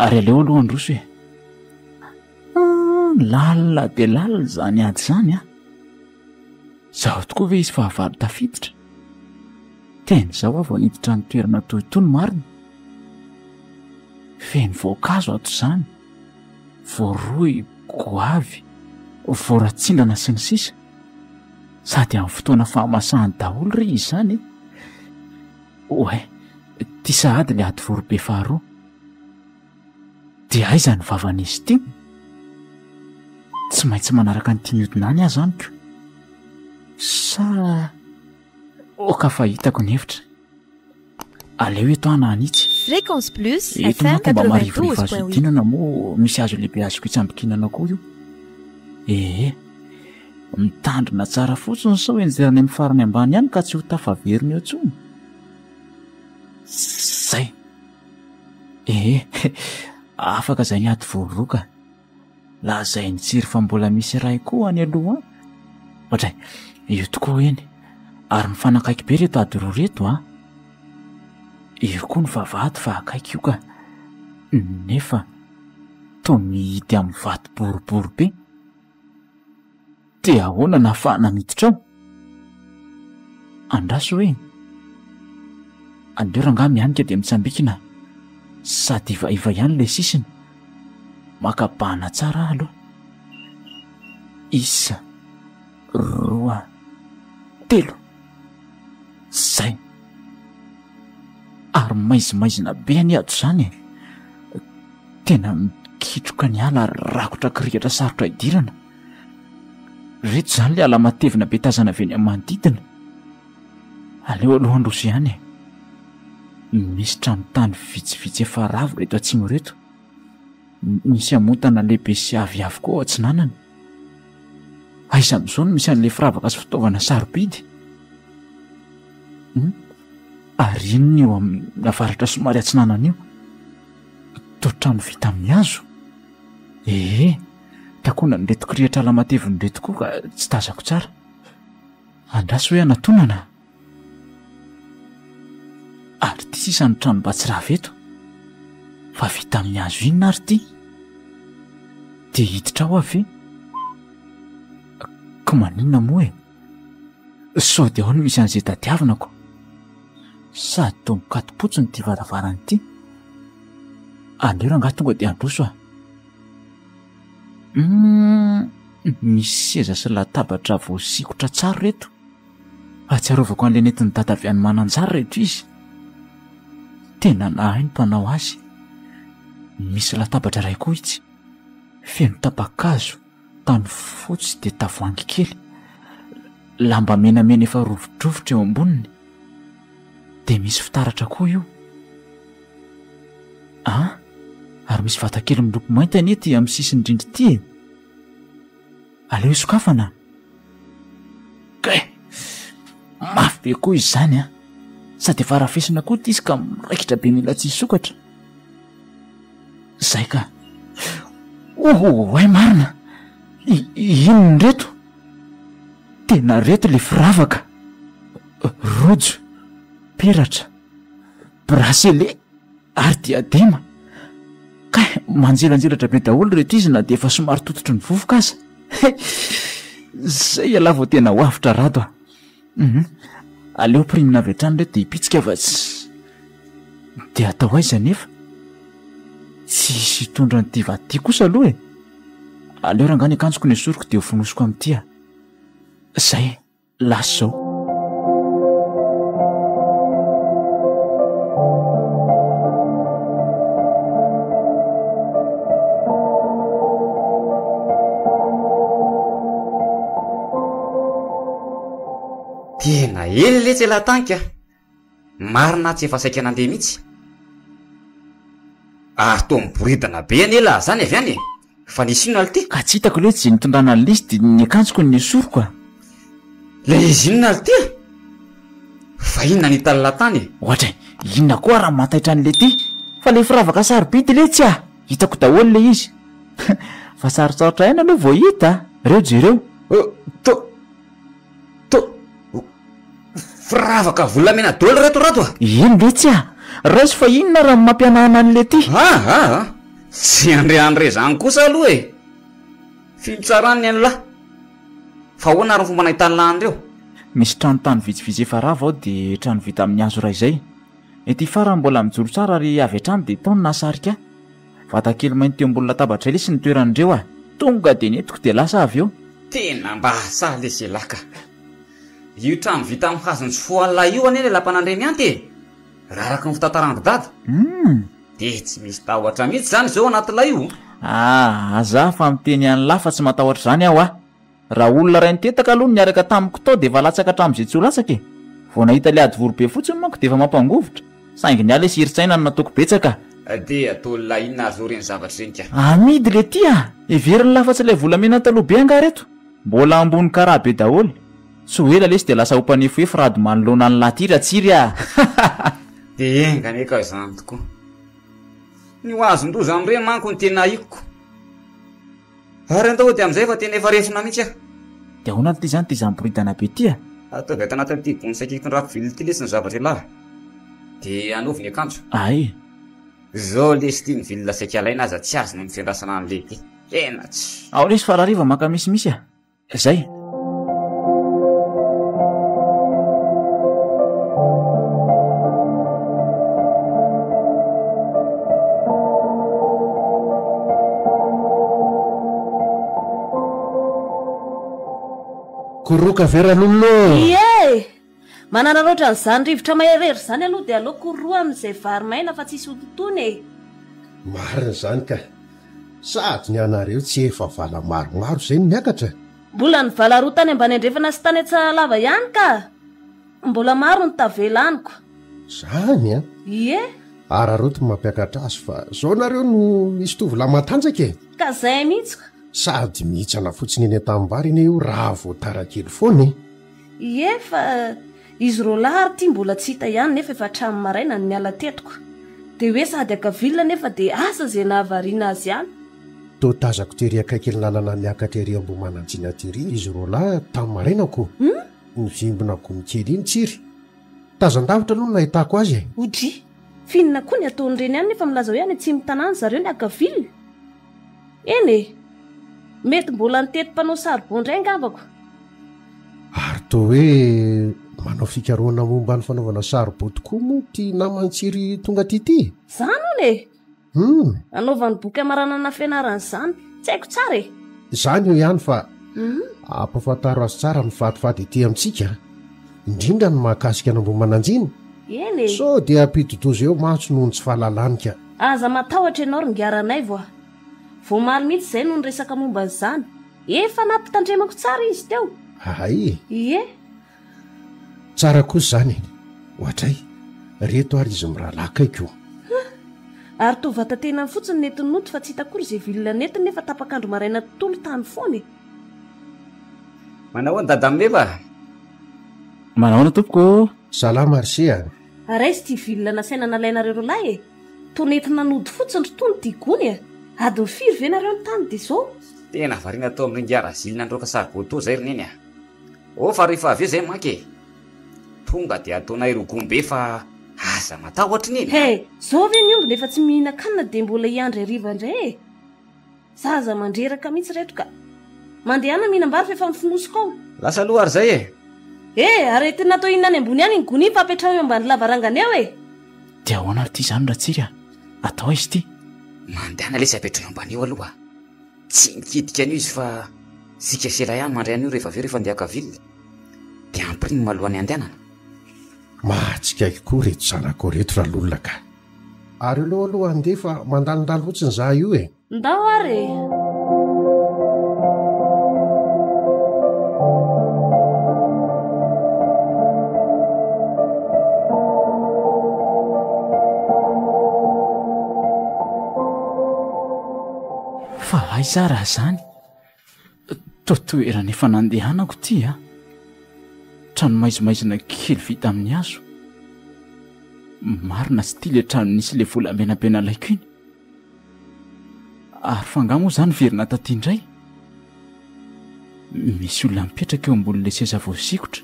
ary aleo alohany roso hoe lalina de lalina zany ady zany zaho tokoa ve izy fahavalo tafiditra teny zao avy aniditra ny toerana toy itony marina feny voankazo ato zany voaroy goavy voaratsindrana sy ny sisa sady amin'ny fotoana fahamasahany daholo ry izy zany oe ty sahady le ady vorobe faharoa dia aiza ny vavan'izy ty tsy maintsy manaraka ny timiodinany azy any ko sa oka fahitako ny hevitra aleo eto ana anitsy Fréquence Plus eto FM mba marivoriva azo 92.8 dinana moa misy azo lehibe azoko itsambikinana koa io mitandrina tsara fotsiny sao enjerany amin'ny farany ambany ihany ka tsy ho tafaveriny eo tsony zay afaka zay ny ady vororoka lazay ny tsiry fa mbola misy ray koa any aloha ohatray io tokoa eny ary mifanakaiky be reto ady roa reto io koa ny vavady fa akaiky io ka nefa to mihidy amin'ny vato boribory be dia ahoana nahafahana miditra ao andraso hoe andeo rangaha mianika dia mitsambikina sady ivaiva ihany le sisiny makabana tsara aloha isa roa telo zay ary maizimaizina be any ato zany tena mikitroka ny ala ary rakotra kirihatra sarotra idirana reto zany le ala matevina be tazana avy eny amin'ny manodidina aleo alohandroso ihany misy tranotany vitsivitsy efa ravo reto atsimo reto misy amotana lehibe sy aviavy koa ao atsinanana aiza amin'izao no misy an'le firavaka sy fitaovana sarobidy ary inony eo amin'ny avaratra somary atsinanana io to trano vita amin'ny hazo takoana nyretiko rihatra ala mateviny reto koa ka tsy tazako tsara andraso hoe anatonana ary ty sisa ny trano mba tsy raha veto fa vita amin'ny hazo inona ary ty dia hiditra ao avy ko maninona moa sao dia ao no misy an'izay tadiavinako sady to mikatopotsiny ty varavarany ty andeo rangaha tonga dia androso misy seza sy latabatra voasikotra tsara reto atsiarovako an'le netiny dada avy any mananjara reto izy tena nahay ny mpanao azy misy latabatra ray koa itsy feno tapakazo tany fotsy dia tavoangy kely lamba menamena efa rovidrovitra eo amboniny dia misy fitaratra koa io ary misy vatakely miloko mainty anety amin'ny sisiny indrindry ty aleo isokafana mafy be koa izy zany sady efa rafesina koa ty izy ka miraikitra be mila tsy hisokatra zay ka ay marina inony reto tena reto le firavaka rojo peratra brasele ary diadema ka manjelanjelatra be daholo reto izy na dia efa somary tototry ny vovoka aza zay ala vao tena hoavitra rato aleo primina avy hatrany reto dia hipitsika avatsy dia atao aiza nefa tsy isy hitondra ny tivady kosa aloha aleo raha ngany akanjoko ny esoriko dia hofonosiko amin'itya zay lasa zao tena ely le tsy elatanka marina tsy efa saika nandeha mihitsy to miboridana be any ela zany avy any fa nisy inona aly ty ka tsy hitako le tsy nitondrana ny listy ny akanjoko ny esoriko le izy inona aly ty fa inona ny talatany ohatra inona koa raha mataitra an'le ty fa le firavaka sarobity le tsy hitako daholo le izy fa sarotsarotra aina aloha vao hita reo jereo firavaka volamena dolo reto rato ino le tsy resy fa inona raha mampianahana an'le ty tsy andreandre zany kosa aloha fitsarany any lahy fa hoana ary fomba nahitany reo misy tranotany vitsivitsy efa rava ao dia trano vita amin'ny hazo ray izay ety farany mbola mijoro tsara ary avy hatrany dia taony nasarika vatakely mainty teo ambony latabatra ilay sy ny toeran'ireo tonga dia netiko dia lasa avy eo tena mba hasa le zelaka io trano vita amin'ny hazony tsy foalina io anie le lampanandreny anty raha araky ny fitantarandro dada dia tsy misy tahotra mihitsy zany zao anatilay io aza fa miteny any lahy fa tsy matahotra zany aho raha olona ray nitetaka aloha niaraka tamiko tao dia efa latsaka hatram'izay tsy ho latsaka vao nahita le ady vorobe fotsiny manko dia efa mampangovotra saingy ny ala siritsaina no nataoko betsaka dia atolona inona azo reny zavatra reny ka amidy le ty everiny lafa tsy ilay volamena taloha be anga reto mbola ambony karaha be daholo tsy ho ela lesy dia lasa hompanefo efo rady manoloana ny latira tsiry dia engany eka izany tokoa ny ho azon-doza amin'ireny manko ny tena ikoko ary andao dia amin'izay fa tena efa resona mihitsy dia ahoana ty zany ty zamboridana be ty ataovy ata anatin'ity gony saikitondravily ty lesy ny zavatra lahy dia anaovy ny akanjo zao lesy ty ny vilona saika alaina aza tsy azy ny mifiandrasana an'le ty tena tsy ao lesy farariva maka misimisy zay koroka veran'olona manana loatra n'izany rivotra maherery zany aloha dia aleoko roa amin'izay vary maina fa tsisy hototony marina zany ka sady ny anareo tsy efa vala maromaro zay ny miakatra mbola ny vala roa tany ambany andrefana sy tany atsalava ihany ka mbola maro ny tavelaniko zany araroto mampiakatra azy fa zao nareo no misy tovolahy matanjaka ka zay mihitsy sady mihitsana fotsiny eny an-tanimbary iny io raha voatarakely foany fa izy ro lahary ty mbola tsy hita ihany nefa efa trano maraina ny miala tetiko dia hoe sady akavilona nefa dia asa zay nahavariana azy ihany to tazako tery akaikely lalana miakatra ery ambomanantsina tery izy ro lahy tamin'ny marainako ny vimbona gony kely iny tsiry tazan-davitra aloha no nahitako azy odry finina koa ny ataon'ireny ihany nefa milaza ho ihany tsy mitanàny zareo ny akavilona eny mety mbola nitety-panao saribondray angambako ary to hoe manao fikaroana momba ny fanaovana saribon tokoa moa ty namantsiry tonga tity zany anaovany boky amaranana fianaran'izany tsy haiko tsara zany eo ihany fa ampafantaro azy tsara ny fatifaty ety amintsika indrindra ny mahakasika anambomananjiny so dia ampidodozy eo matso noho ny tsy fahalalanika aza matahotra ianao ry ngiaranay vao maly mihitsy izay no ny resaka momba n'izany efa nampitandremako tsara izy teo tsara kosa zany ohatray reto ary izy mirahalaikaiko ary to vatatena fotsiny netiny noty fa tsy hitakory izay vilona netiny nefa tapakandro maraina tontolo tany foany manahoana dada milefa manahoana tompoko salama arsia raisy ty vilona nasaina nalainareo lahy to netina nody fotsiny rotony ty gony ady mifiry ve nareo ny tany dia zao tena variana tao amin'ny ringiara zilina androka saribotô zay roneny fa rehefa avy eo zay manky tonga dia ataonay rogombe fa aza matahotra niny zao ve ny ombona efa tsy mihina-kanina dia mbola hiandry ariva indray e zaza mandreraka mihitsy reto ka mandehana mihinam-bary fa efa mifinosika ao lasa loha ary zay ary tena atao inona any ambony any ny gony fa apetrao eo ambany lavarangana eo dia ahoana ary ity izany ratsiry atao izy ity mandehana le sy apetrao ambany eo aloha tsy mikidika an'io izy fa sika sela ihany mandray an'io rehefa aveo rehefa andeha kavily dia ampiriny malohany andehanana mahatsikaiky koa reto zanako reto raha lolona ka ary aloha andeha fa mandalondalo fotsiny za io ndao ary fa aiza raha zany totoerana efa nandehanako ty trano maizimaizina kely vita amin'ny hazo marina sy ty le trano nisy le volambenabena laiko iny ary fangamo zany verina taty indray misy olona mipetraka eo ambonin'le seza voasikotra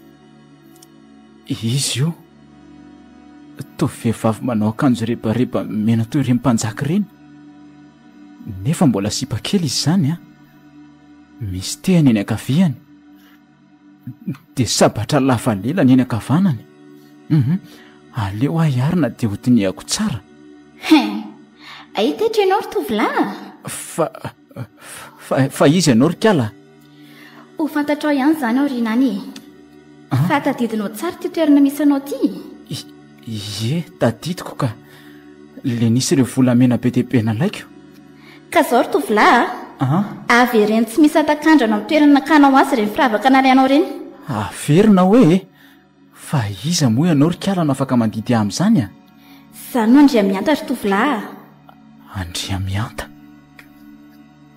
izy io toa vehivavy manao akanjo rebareba mena toy ireny-mpanjaka ireny nefa mbola sipa kely izy zany misy tehany eny ankaviany dia sabatra lafa lela ny eny ankavanany aleo ahiarina dia hotiniako tsara ahita ianao ry tovolahy fa izy ianao ry kala ho fantatrao ihany zany ao rinany fa tadidinao tsara ty toerana misy anao ty tadidiko ka le nisy ireo volamena be debena laiko ka zao ry tovolahy avereny tsy misy atakandrano amin'ny toerana nakanao azy reny firavaka nalainao reny averina hoe fa iza moa ianao ry kala no afaka mandidy amin'izany zany no andria mianta ry tovolahy andria mianta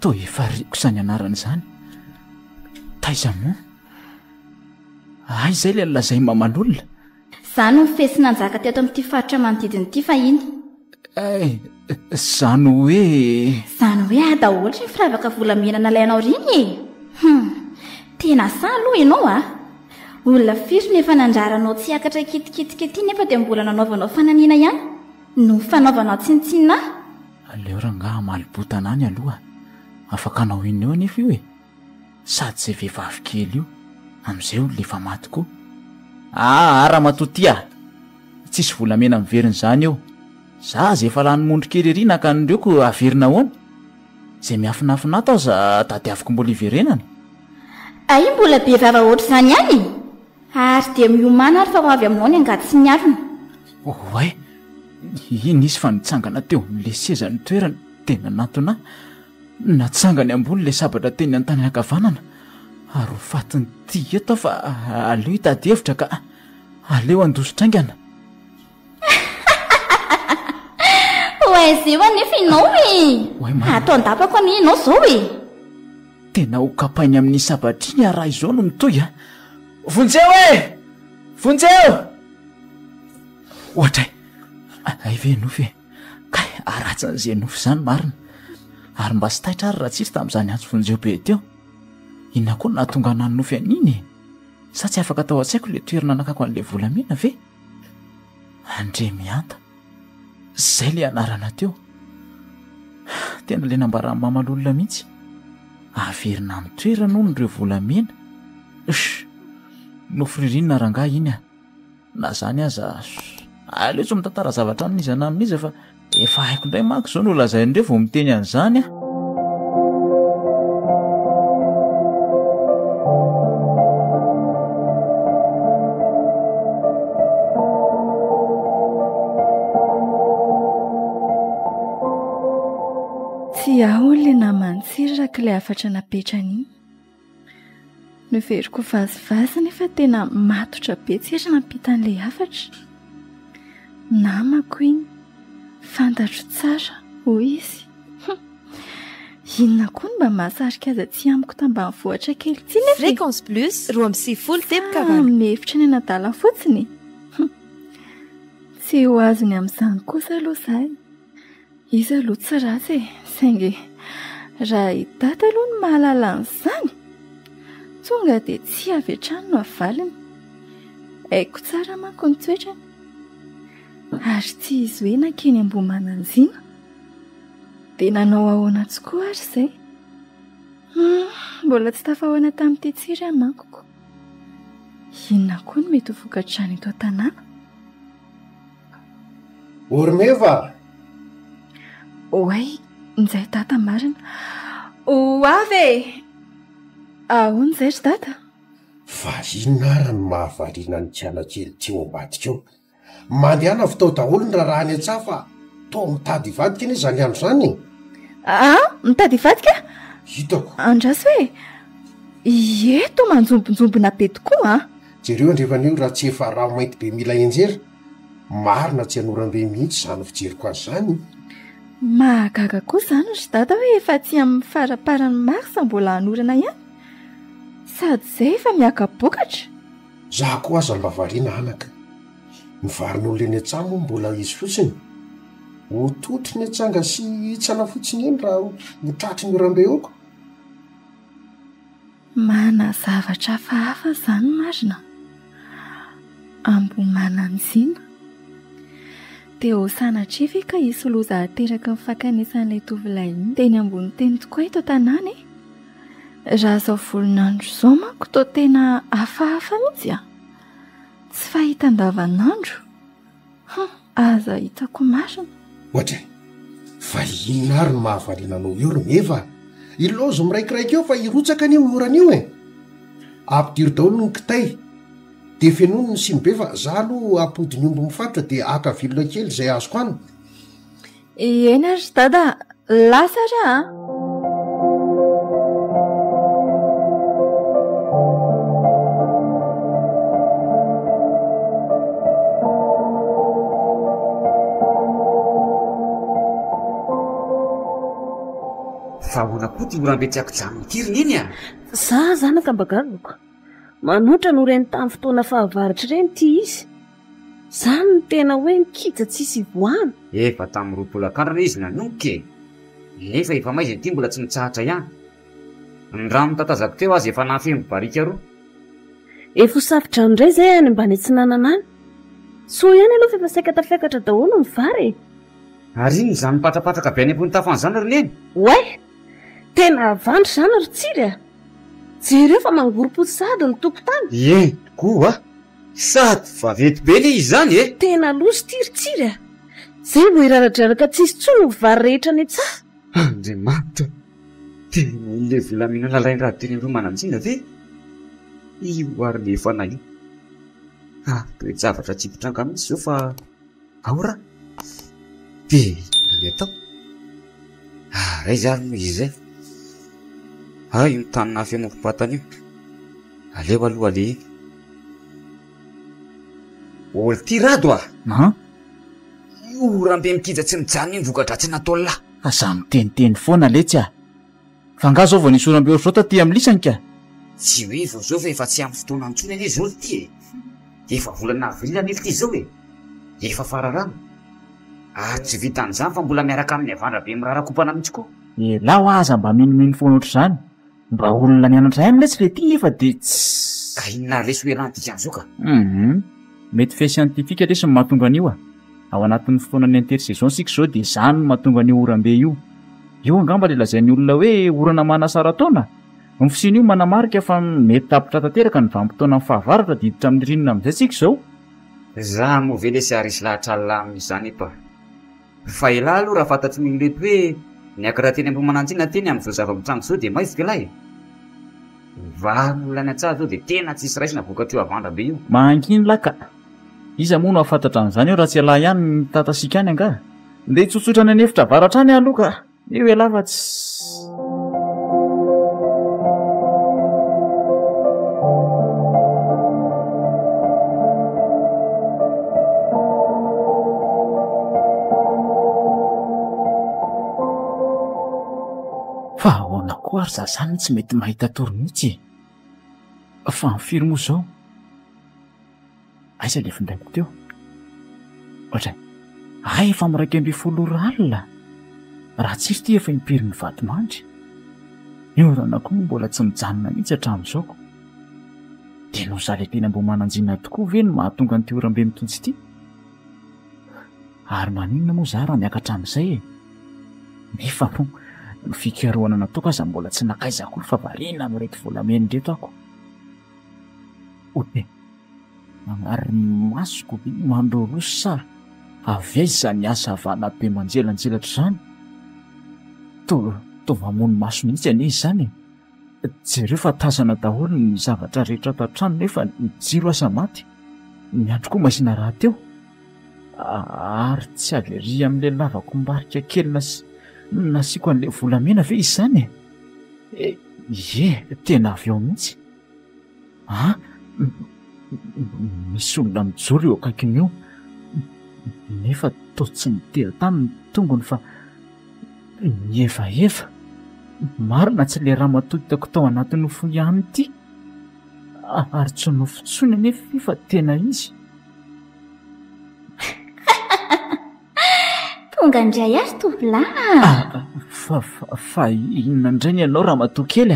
toa efa riko izany anarana izany taiza moa izay le lazay mamalolona zany no mifesina anjaka teto amin'ity faritra manodidin'ity fa iny zany hoe adahoatra ny firavaka volamena nalainao reny tena sa aloha ianao olona firy nefa nandraranao tsy akatra kitikitika ity nefa dia mbola nanaovanao fananiana ihany no fanaovanao tsinitsinina aleo rangaha malibotana any aloha afaka anao iny eo anefa io sady zay vehivavy kely io amin'izay olo lefa maty koa ara matotya tsisy volamena miveriny izany eo za zay efa lany mondry kely ery naka nindreoko averina hoana zay miafinafina ato aho za dady afaka mbola iverenana mbola be vava oatra izany ihany ary dia miomana ary fa ho avy aminao ny angaty sy ny arona iny izy fa nitsangana teo le seza ny toerana tena natona natsangany ambony le sabatra teny an-tany ankavanana ary ho fatiny ty eto fa aleo hitady hevitra ka aleo andosotraingana zay ho anefa inao atao andapako any ianao zao tena ho kapainy amin'ny sabatra iny araha izao no mitoy vonjeo vonjeo ohatra ve nofy ka aratsan'izay nofy izany marina ary mba sy taitra ary raha tsiry tamin'izany antso vonjeo be teo inona koa nahatonga nany nofy an'iny sa tsy afaka atao an-tsaiko le toerana nakako an'le volamena ve andre mianta zay le anarana teo tena le nambarany mamalolona mihitsy averina amin'ny toerana ono ireo volamena nofiririnina rangaha iny na zany aza aleo tsy mitantara zavatra amin'izana amin'izy fa efa haiko indray manko zao no lazain'ireo vao miteny an'izany tsy aho le namantsiraka le afatra napetrany no veriko vazivazy nefa tena matotra be tsira nampitan'le afatra namako iny fantatro tsara hoy izy inona koa no mba mahasarika aza tsy amiko tambany vohatra kely ty nefa Fréquence Plus roa amby sivifolo tepy kavala amin'ny hevitra ny anadala fotsiny tsy ho azony amin'izany kosa aloha zahay izy aloha tsy ratsy saingy raha hidata aloha ny mahalala an'izany tonga dia tsy avy hatrany no avaliny haiko tsara manko ny toetrany Ary tsy izy hoe nankeny Ambohimananjiana dia nanao ahoana tokoa ary izay. Mbola tsy tafahoana tamin'ity tsiry ahy mankoko. Inona koa no mety ho vokatrany eto an-tanàna? Ormeva! Oay, nizay tata marina. O avy! Ahoana izay ry dada? Fa inona ary no mahavariana ny kiana kely ty ao ambadika eo? Mandehana fotao daholo ny raha any an-tsaha fa toa mitady ivadika anie izany andro izany. Mitady ivadika? Hitako. Andraso hoe eto manjombonjombona be tokoa. Jereo andrevan'io raha tsy efa raha mainty be mila enjera. Marina tsy hanoram-be mihitsy izany fijeriko azy izany. Mahagaga koa izany ry dada hoe efa tsy amin'ny faraparany marsa mbola hanorana ihany. Sady izay efa miaka-bokatra. Zaho koa aza mba variana anaka. Ny varin'olona eny an-tsaha moa mbola izy fotsiny. Ho totry ny atsanga sy hitsana fotsiny eny raha ho tratry ny oram-be oko. Mana zavatra hafahafa izany marina. Ambohimananjiana. Dia ho sanatria ve ka hisy loza ateraka ny fankanesan'ilay tovolahy iny dia ny ambony teny tokoa eto an-tanàna e. Raha izao volonandro izao manko toa tena hafahafa mihitsy a. Tsy fahita andavanandro. Aza hitako marina. Ohatra, fa inona ary no mahavariana anao eo Romeva? Ilozo miraikiraiky eo fa hirotsaka an'io oran'io e. Ampidiry daholo ny kitay. Dia fenono ny sinobe fa zaho aloha apody ny omby mifatotra dia aka vilona kely izay azoko any. Eny ary dada, lasa raha. Fa ahoana koa ty oram-be tiako janony tiriny iny a? Za zanaka mbagagoko. Manotra no reny tamin'ny fotoana fahavaratra ireny ty izy. Zany no tena hoe nikija tsisy voana. Efa tamin'ny roapolo akandrana izy nanonoke. Nefa efa maiza ity mbola tsy nitsahatra ihany. Ny rano tatazako teo azy efa nafemo barika roa. Efa ho safotra ndray izay any mbany tsy nanana any. So ihany aloha fa efa saika tafiakatra daholo ny vary. Ary iny izany patrapatraka be any ambony tafan'izany ry neny. Oay! Tena avandry izany ry tsiry a. Jereo fa mangorom-posady ny tokotany. Koa sady fa vety be le izany e. Tena lozy ty ry tsiry a. Zay mbo iraradraraka tsisy tsony ny vary rehetra ny tsaha. Andriamanitra, tena ile volamina lalainy raha teny Ambohimananjiana ve? Io ary le efa naio. Toetra zavatra tsy pitranga mihitsy izao fa aora. Be ny atao. Ray zany izy izay. Io tany nafenoko patana io. Aleo aloha ale. Olo ty rado a. Io rambe mikija tsy mijano iny vokadratsy natao lahy. Aza miteniteny foana letsy a. Fa nga zao vao nisy oram-be ohatr'izao taty amin'ny lisany ka. Tsy hoe vao zao fa efa tsy amin'ny fotoana antsony anie zao ty e. Efa volana avril an'ily ty zao e. Efa fararano. Tsy vitan'izany fa mbola miaraka amin'ny avandra be mirarakopana mihitsy koa. Lao aza mba minomino foana ohatr'izany. Mba olona nianatra ihany letsy le ty efa dia tsy. Ka inona leso erantik'izao ka? Mety fe siantifika lesy ny mahatonga an'io a. Ao anatin'ny fotoana ny intersaison sika izao dia izany no mahatonga an'io oram-be io. Io angamba le lazain'ny olona hoe orana manasara taona. Ny fisian'io manamarika fa mety tapitra tanteraka ny vanim-potoana amin'ny fahavaratra diditra amin'ny rinona amin'izay sika izao. Za moa ve lesy arisy lahatra alina amin'izany epa. Fa elahy aloha raha fantatry ny leto hoe niakatra teny Ambohimananjiana teny amin'izao zava-mitrango izao dia maizika lahy. Vahan'olona ny an-tsaha zao dia tena tsisy raisina vokatrio avandra be io. Mankiny laka. Iza moa no afantatra an'izany eo raha tsy alahy ihany ny tatasika any anga. Ndeha tsotsotra ny anefitra varatra any aloha ka. Io elafa tsy. Fa ahoana koa ary zazany tsy mety mahita tory mihitsy. Fa ny firy moa izao. Aiza le findaiko teo. Ohatra. Efa miraika amby 10 alina. Raha tsisy ty efa impiry ny vatomandry. Io rana koa mbola tsy mijanona mihitsy hatramin'izao. Dia no za le teny Ambohimananjiana tokoa ve no mahatonga an'ity oram-be mitontsy ity. ary maninona moa za raha miakatra amin'izay e nefa mo ny fikaroana nataoko aza mbola tsy nakaizako fa variana amin'irety volamena reto ako ote magnary ny masoko be mandroroso sa avy aiza izany asa havana be manjelanjelatra izany to mamono maso mihitsy anie izy izany jereo fa tazana daholo ny zavatra rehetra ato an-trano nefa ny jiro asa maty ny andro koa masina raha teo ary tsy avy ery amin'ilay lavako mbarika kely nasiako an'ilay volamena ve izy izany tena avy eo mihitsy misy olona mijoro eo akaikiny eo nefa to tsy mitera taminy tongony fa mievaeva marina tsy le raha matoditako tao anatin'ny nofo ihany ity ary tsy nofo tsony nefa fa tena izy tonga indray azy tovolahy fa inona indray ianao raha matoa kely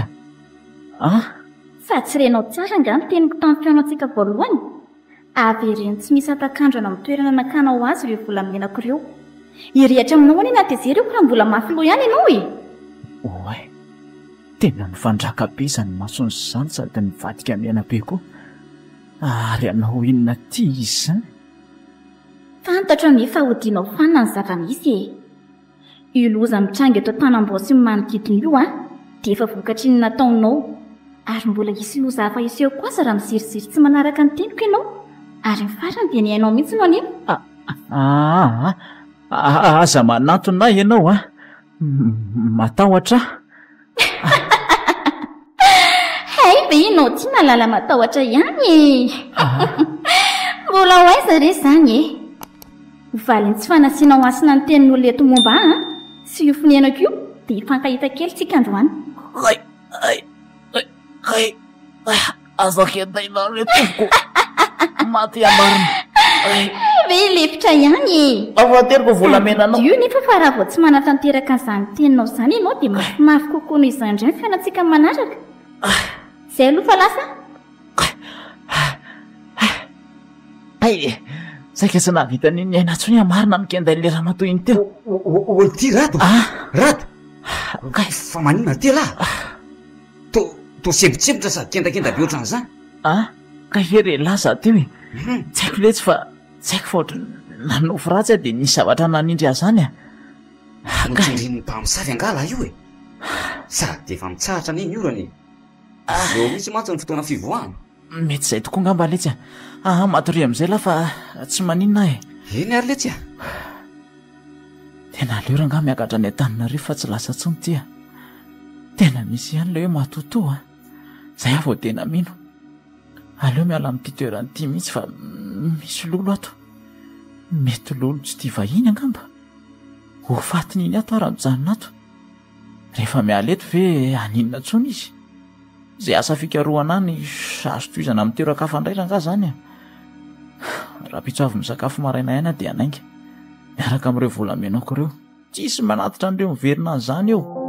fa tsy renao tsara nga ny teniko tamin'ny fiaonantsika voalohany avy ireny tsy misy atakandrona amin'ny toerana nakana ho azy ireo volamenako ireo irehatra aminao any natezera eo raha mbola mafy loha ihany ianao oay tena nifandraka be izany masony izany sady nivadika miaina be koa ary anao inona ty izy izany fantatra nefa hodianao fanina ny zava-misy io loza mitranga eto tanam-bosy manodidina io dia efa vokatry ny nataonao ary mbola isy loza hafa iseho kosa raha miziriziry tsy manaraka ny teniko ianao ary ny farany dia ny hainao mihitsy no anio aza manatona ianao matahotra hay be ianao tsy malala matahotra ihany mbola ho aiza re izany valiny tsy fanasianao asina ny tenin'olona eto momba sy io finenako io dia hifankahita kely tsika androany azakendainao le tompoko maty amarina ve lepitra ihany afateriko volamenanao io nefa fa raha vao tsy manatanteraka n'izany teninao izany ianao dia mafimafy kokoa noho izany indray ny fiainantsika manaraka izay aloha fa lasa saika tsy nahavita niny aina ntsony amarina mikendain'le raha matoy iny teo olo ty rato fa manina ty lahy to sebotsebotra sady kendakenda be ohatran'izany ka hery laza teo tsy haiko letsy fa tsy haiko fa ohatra nanofo ratsy dia nisy zavatra nanindry azy zany nitsindrin'ny mpamisavy angala io sady efa mitsahatra niny orany eo misy mantsy ny fotoana fivoahana mety izay tokoa ngamba letsy matory amin'izay laha fa tsy maninona eny ary letsy tena aleo raha nga miakatra ny an-tanina rehefa tsy lasa tsony ty tena misy ihany le hoe matotoa izay avao tena mino aleo miala amin'ity toeran'ity mihitsy fa misy lolo ato mety lolo tsy tia vahiny angamba ho fatiny iny ato ara-mijanona ato rehefa miala eto ve aninona tsony izy izay asa fikaroana any azo toizana amin'ny toeran-kafa indray ranga zany raha mpitsoavy misakafo maraina ihany dia anainga miaraka amin'ireo volamenako ireo tsisy manatitra an'ireo miverina an'izany eo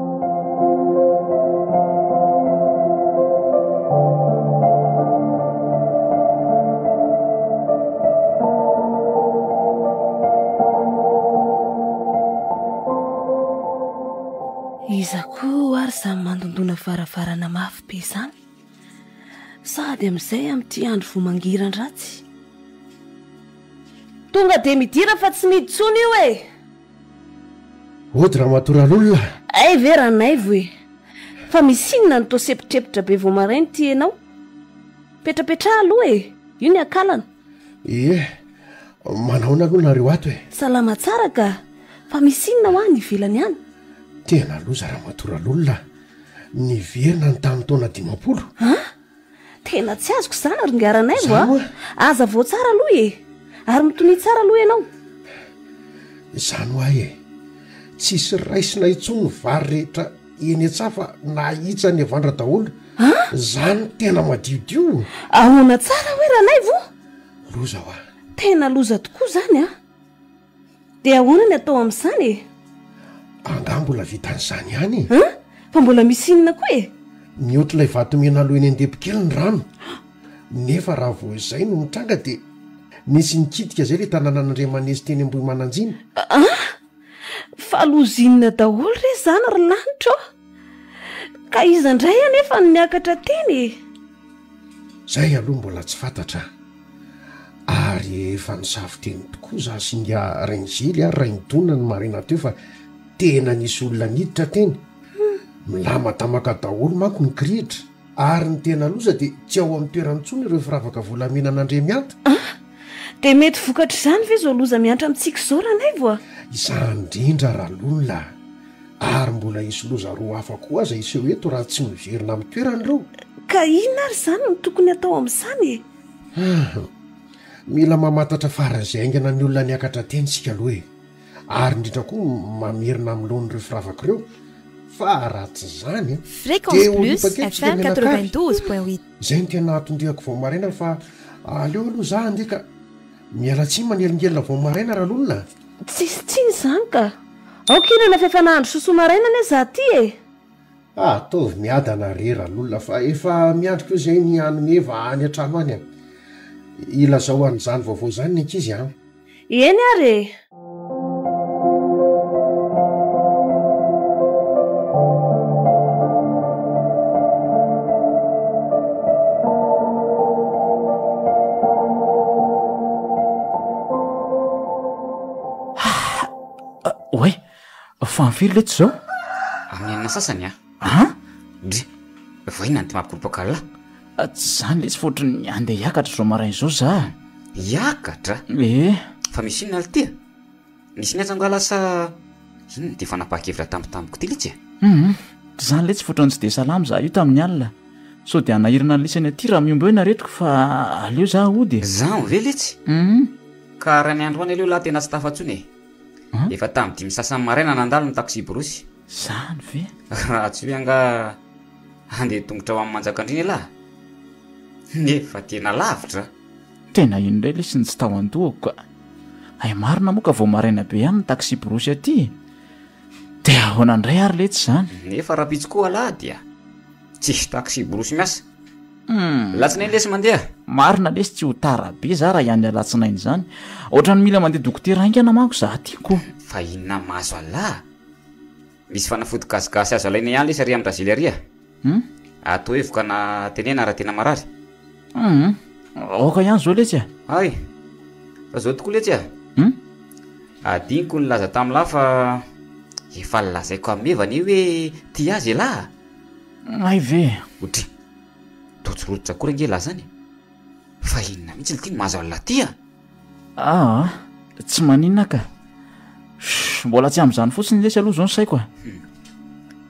iza koa ary samy mandondona varavarana mafy be izany sady amin'izay amin'ity andro vo mangiran-dratsy tonga dia midira fa tsy miditsony io ody raha matoral'olona ay ve ranay vo fa misy inona ny to sepotrepitra be vo marainy ty ianao petrapetraha aloha io ny akalana manaona aloha nareo ato salama tsara ka fa misy inona ho any ivelany any tena loza raha matoral'olona niverina ny tamin'ny taona 50 tena tsy azoko izany ary ngaranay vo aza vao tsara aloha ary mitoni tsara aloha ianao izany ho ahy tsisy raisina itsony vary rehetra eny a-tsafa na hitsa ny avandra daholo zany tena madiodio ahoana tsara hoe ranay vo loza ho tena loza tokoa zany dia ahoana ny atao amin'izany anga mbola vitan'izany ihany fa mbola misy inona koa mihoatra ilay vatomena aloha eny an-depokely ny rano nefa raha vo izay no mitranga dia nisy nikitika zay le tanànan'andre manezy teny Ambohimananjiny. Falozinina daholo re zany ry lanitra ka iza indray anefa ny niakatra teny. Zay aloha mbola tsy fantatra ary efa nisavy teny tokoa za singa Rainzily ary Raindona ny marina teo fa tena nisy olona niditra teny. Milamadamaka daholo manko ny kirihitra ary ny tena loza dia tsy ao amin'ny toerantsony ireo firavaka volamena an'Andre mianta. Dia mety vokatra izany ve zao loza miantra amintsika izao ranaivo? Isandrindra ralonla ary mbola isy loza roa hafa koa aza iseho eto raha tsy miverina amin'ny toerany ireo. Ka inona ary izany no tokony atao amin'izany? Mila mamantatra faran'izay aingana ny olona niakatra teny sika aloha ary indrindra koa mamerina amin'lohan'ireo firavaka ireo fa raha tsy zany Fréquence Plus FM 92.8. Zay ny tena atondriako vao maraina fa aleo aloha za andika miala tsiny manelingelina vao maraina ralonina. Tsisy zany ka aokina na fefanahandro soso maraina ane za ty e. Ataovy miadana re ralonina fa efa miandrika eo zay ny anoneva any an-trano any ilazao an'izany vaovao zany ny ankizy a. Eny ary oe fa mifiry leto zao amin'ny anina sasany dry vainany ty mampikolopakalala tsy zany le tsy fotry ny andeha hiakatra zao maraina zao za. Hiakatra? Fa misy inona alitya nisy ny atsangala sa inona dia fanapahakevitra tampotampoka ty litsy zany le tsy fotran'ny tsy de salamy za io tamin'ny alina so dia anahirana ny lisany aty raha miomba eo naretiko fa aleo za ody za ve letsy ka raha ny androany aleo laha tena tsy tafatsony efa tamin'ny dimy sasany maraina nandalo ny taxi brosy zany ve raha tsy hoe anga andeha tongotra ho amin'ny manjakandriny laha nefa tena lavitra tena inodray lesy ny tsy tao an-dohako ka ay marina moa ka vao maraina be ihany ny taxi brosy aty dia ahoana indray ary letsy zany nefa raha pitsikoa laha dia tsisy taxi brosy miasa latsinainy lesy mandeha marina lesy tsy ho tara be za raha ihany alatsinainy zany ohatrany mila mandeha dokotera aingana manko za tiako fa inona mahazo alahy misy fanafody gasigasy azo alaina ihany lesy ary amin'ny Brazily ary atao hoe vokana tenena raha tena marary oka ihany zao letsy ay fa zao tokoa letsy adiniko ny laza tamin'lahy fa efa lazaiko amevany hoe ty azy lahy ay ve otry totsorototra koa renge lahy zany fa inona mihitsy ny ty mahazo alina ty tsy maninona ka mbola tsy amin'izany fotsiny lesy aloha zao ny saiko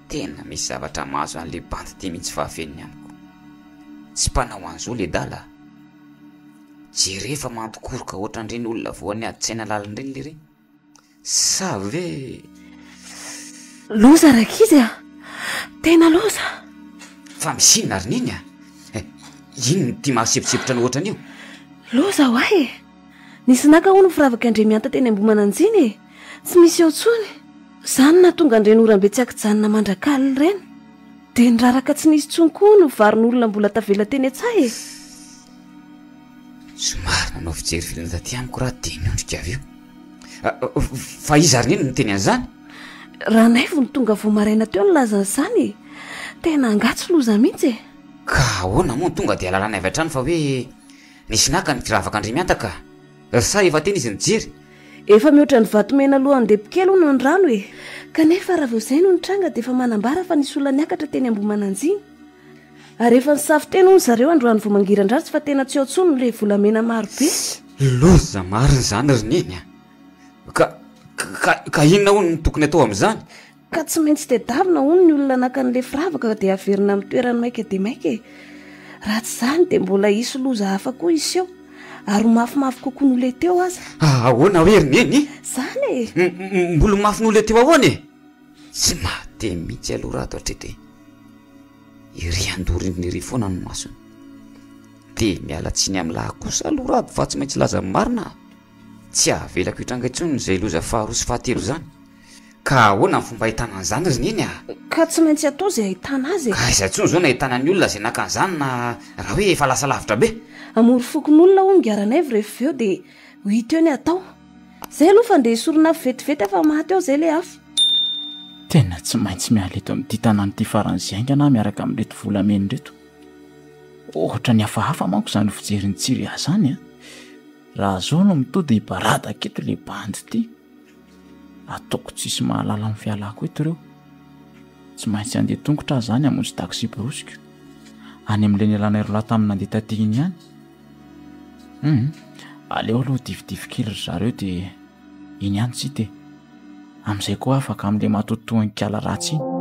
tena misy zavatra mahazo an'le bandy ty mihitsy fahaveniny amiko tsy mpanao an'izao le dala jerefa mantokoroka ohatrandreny olona voany ady-tsaina lalandreny le reny sa ve loza rakizy tena loza fa misinna ary niny ino ny ty mahasepitsepitra ny ohatran'io loza hoay nisy naka ho ny firavaka andre mianta teny Ambohimananjiny tsy misy eo tsony zany na tonga andreny orambe tsy akijanona mandrak'alina ireny dia niraraka tsy nisy tsony koa no varin'olona mbola tavela teny an-tsay somary nanao fijery vilana taty amiko raha dia niondrika avy io fa izy ary nino no teny an'izany raha naivo ny tonga vao maraina teo ny lazan'izany tena angatsy loza mihitsy ka ahoana moa ny tonga dia lalana avy hatrany fa hoe nisy naka ny firavaka andrimianta ka sa efa tena izy nijery efa mihoatra ny vatomena aloha andepikely ho no ny rano kanefa raha vao izay no nitranga dia efa manambara fa nisy olona niakatra teny Ambohimananjiny ary efa nisafy tena hono zareo androany vao mangiran-dratsy fa tena tsy ao tsony le volamena maro be loza mariny zany rineny ka inona hono ny tokony atao amin'izany ka tsy maintsy tedavina hono ny olona naka n'le firavaka dia averina amin'ny toerany maika dia maika raha tsy zany dia mbola isy loza hafa koa iseo ary mafimafy kokoa n'ole teo aza ahoana hoe rineny zany mbola mafy n'ole teo ahoany tsy mahate mihitsy aloha raha atao atrety iry andorindry ry foana no masony dia miala tsiny amin'lahy kosa aloha raha fa tsy maintsy laza marina tsy avelako hitrangaitsony izay loza faharoa sy fahatelo zany ka ahoana ny fomba ahitana an'izany ry neny ka tsy maintsy atao zay ahitana azy ka izay ntsony zao nahitana ny olona zay naka an'izany na raha hoe efa lasa lavitra be amory fokon'olona ho ngiaranay rehefa eo dia ho hita eo ny atao zay aloha fa ndeha sorona vetivety efa maty eo zay le afo tena tsy maintsy miala eto amin'ity tanànyity faran'izay aingana miaraka amin'reto volameny reto ohatra ny hafahafa manko izany fijeriny tsiry ahy zany raha zao no mitody hibaradaka eto le bandy ity ataoko tsisy mahalala amin'ny fialako eto ireo tsy maintsy andeha tongotra zany hamonjy taxi brosika any amin'ile ny alana irola tamin'ny nandeha tatiny ihany aleo aloha dividivy kely ry zareo dia iny ihany tsy te amin'izay koa afaka amin'ile matotoany kala ratsy iny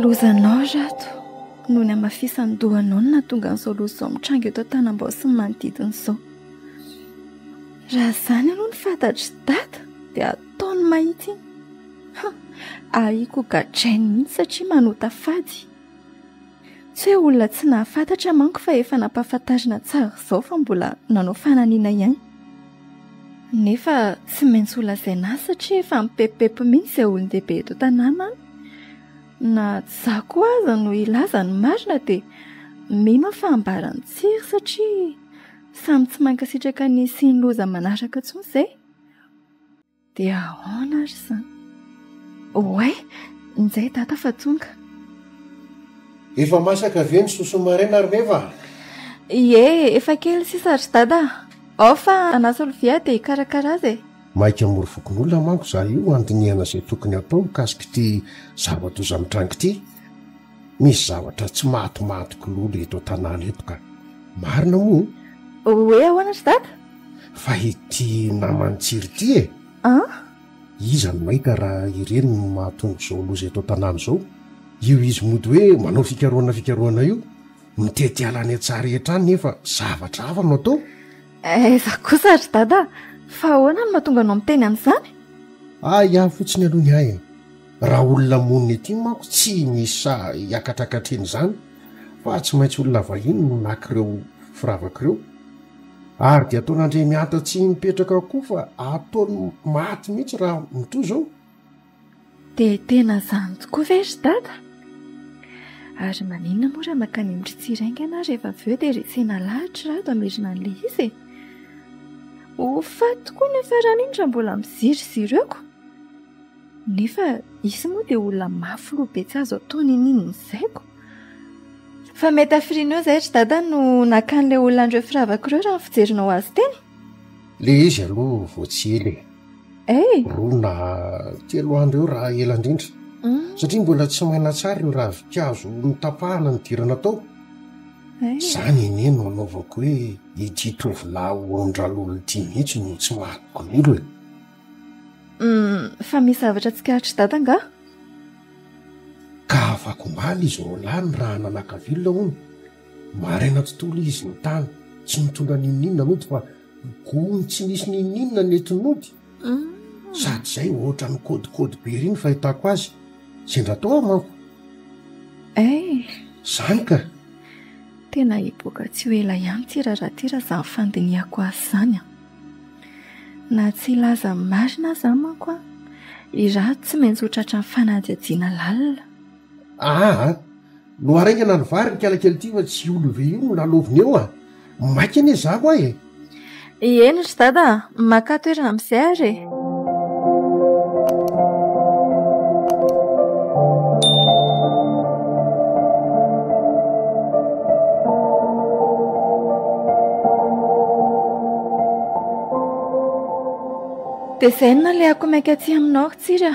lozanao rato noho ny amafisany dohanao no natonga n'izao loza izao mitranga eto an-tanambao sy ny manodidina izao raha izany aloha ny fantatry data dia ataony mahita iny ahiko gadrainy mihitsy satria manota fady tsy hoe olona tsy nahafantatra manko fa efa nampahafantarina tsara izao fa mbola nanao fananiana ihany nefa tsy maintsy olazaina azy satria efa mipepipepo mihitsy izay olon-dehibe eto tanàna na za koa aza no ilaza ny marina dia mino fa ambarany tsiry satria samy tsy mankasitraka ny siny loza manaraka tsony izay dia ahoana ry zany oay nizay data fa tonga efa masaka ve ny sosomarena ry neva ie efa kely sisa ry dada ao fa anasa lovia dia hikarakara azy maika mory fokon'olona manko za io andiniana izay tokony atao mikasika ity zava-doza mitrango ity misy zavatra tsy matomatoko lolo eto tanàna eto ka marina moa hoe ahoana ry dada fa ity namantsiry ity iza ny mahita raha ireny no mahatongo izao loza eto tanàna izao io izy mody hoe manao fikaroana io mitety alany atsara etrany nefa zavatra hafa no atao za kosa ry dada fa ahoana no mahatonga anao miteny an'izany iaho fotsiny aloha ny ay raha olona monina ety manko tsy misa hiakatrakateny izany fa tsy maintsy olona vahiny no nakireo firavak'ireo ary dia ataon'andre miata tsy mipetraka koa fa ataony maty mihitsy raha mito zao dia tena zany tokoa ve ry dada ary maninona moa raha makany mitritsiraingana rehefa aveo dia resena lahatra raha to amerina an'le izy ho faty tokoa ny farany iny raha mbola miziryzireoko nefa isy moa dia olona mafy loha be tsy azo ataony ininy nyzaiko fa mety afirianeo zay ry dada no nakan'ilay olona andreo firavak'ireo raha fijerinao azy teny le izy aloha voatsely rona 3 andro eo raha ela indrindra satria mbola tsy maina tsara io raha vikazo nitapahana ny dirana tao zany ine no anaovako hoe ity tovolahy ondralolo ity mihitsy no tsy mahakoilo fa misy zavatra tsy karatry dada nga ka afako mbaly izy olany raha nanakavilona hono maraina tontolo izy ny tany tsy mitondra nininona nody fa gony tsy nisy nininona netonody sady zay ohatra ny kodikody be riny fahitako azy sendra tao manko zany ka tena hiboaka tsy ho ela ihany ty raha za fandiniako azy zany na tsy ilaza marina za manko iraha tsy maintsy hotratra ny fanadihadiana lalina no araingana ny vary ny kalakely ty fa tsy olo ve io no laloviny eo maika ane zako ahy eny ry dada makatoerana amin'izay ary dia izay no naleako maika atsy aminao tsiry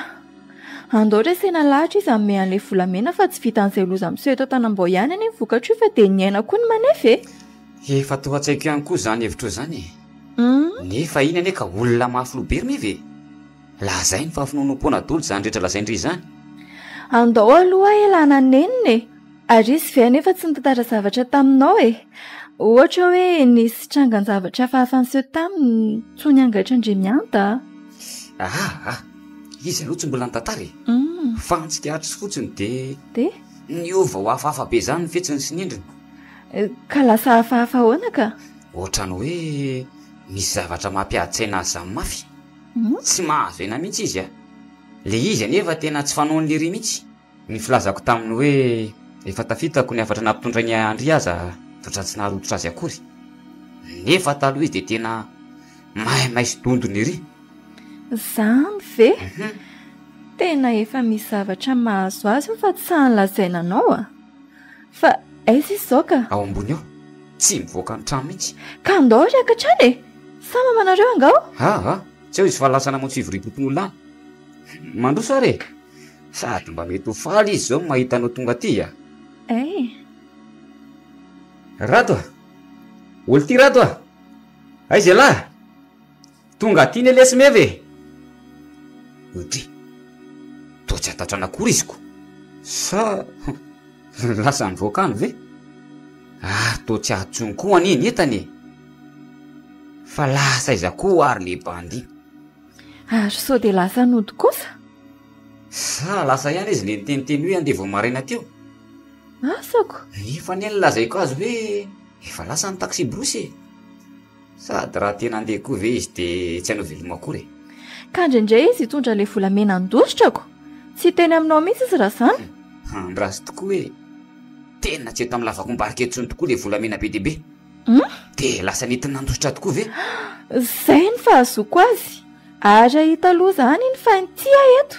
andao resena lahatra izy ame an'ilay volamena fa tsy vita an'izay loza miseho eto tanambao ihany any ny vokatra io fa dia ny aina koa ny manefa efa to an-tsaiko ihany koa zany hevitra zany nefa iny ane ka olona mafylobery meve lazay ny fahafinonompoana dolo zany rehetra lazaindry zany andao aloha elana nenine ary izy ve nefa tsy nitantara zavatra taminao ohatra hoe nisy trangan-javatra fahafanseho taminy tsony angatra ndre mianta izy aloha tsy mbola nitantara fantsikaritra fotsiny de niova ho hafahafa be zany fetsiny sy nindriny. Ka lasa hafahafa hoana ka? Ohatrany hoe misy zavatra mampiaditsaina azy zany mafy. Tsy mahazo ena mihitsy izy a. Le izy anefa tena tsy fanaony le ry mihitsy. Ny filazako taminy hoe efa tafitako ny afatra nampitondray ny andry aza totra tsy naharototra azy akory. Nefa taloha izy de tena mahay sy dondony ery. Zany ve? Tena efa misy zavatra mahazo azy fa tsy lazaina anao a. Fa aiza izy zao ka? Ao ambony ao, tsy mivoaka ny trano mihitsy. Ka andao reka trany e? Sa mamanareo angao? Tsy eo izy fa lasa namontsy fivoriam-poton'olona any. Mandroso are, sady mba mety ho faly izy zao mahita anao tonga aty a. Rato a, olo ty rato a, aiza lahy, tonga aty ny lesy meve. Otry, to tsy atatrana akory iziko, sa lasa nivoaka any ve? To tsy ahatsony koa aniny etany, fa lasa iza koa ary le bandy. Ary sao de lasa nody kosa? Sa lasa ihany izy le niteniteny hoe andeha vao maraina teo. Asako? Nefa ny lazaiko azy hoe efa lasa ny taxi brosy. Sady raha tena andeha koa ve izy de tsy hanao veloma akory. Ka indraindray izy hitondra le volamena andositrako. Tsy teny aminao mihitsy izy raha zany. Andrasy tokoa hoe tena tsy eto amin'ny lavakombarika etsony tokoa le volamena be debe. De lasa nentiny nandositra tokoa ve? Zay ny fahazoko azy. Ary ahita aloha zany ny fantia eto.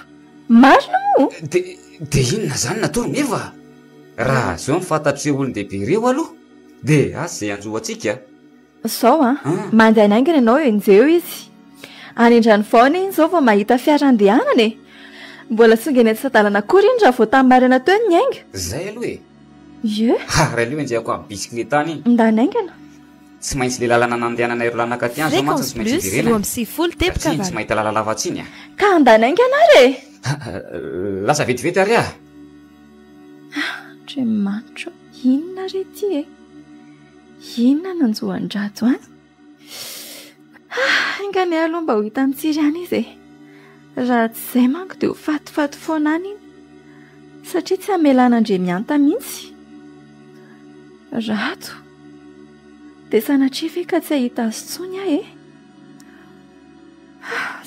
Marina moa? De inona zany natoro nefa? Raha zao ny fantatry olon-dehibe ireo aloha, de zay anjohantsika. Sao mandeha naingana ianao enjeo izy. Anindran'ny vaona iny zao vao mahita fiara andehanana e. Mbola songa eny antsadalana akory iny raha vao tamarina teo ny ainga. Zay aloha e. Ye? Raha aloha enjehako amin'ny bisikileta any iny. Ndanaingana. Tsy maintsy le lalana nandehanana iro lanaka ty any zao mantsy tsy maintsy idirena. Tsy mahita lala lavatsy iny a. Ka andanaingana re? Lasa vetivety ary a. Andriamanitra, inona re ty e? Inona nanjohan-drato any? Ingany aloha mba ho hita mitsiry any izy e. Raha tsy izay manko dia ho fatifaty foana any iny. Satria tsy hamelana Andriamianta mihitsy. Rato. Dia sanatria ve ka tsy ahita azy tsony aho e?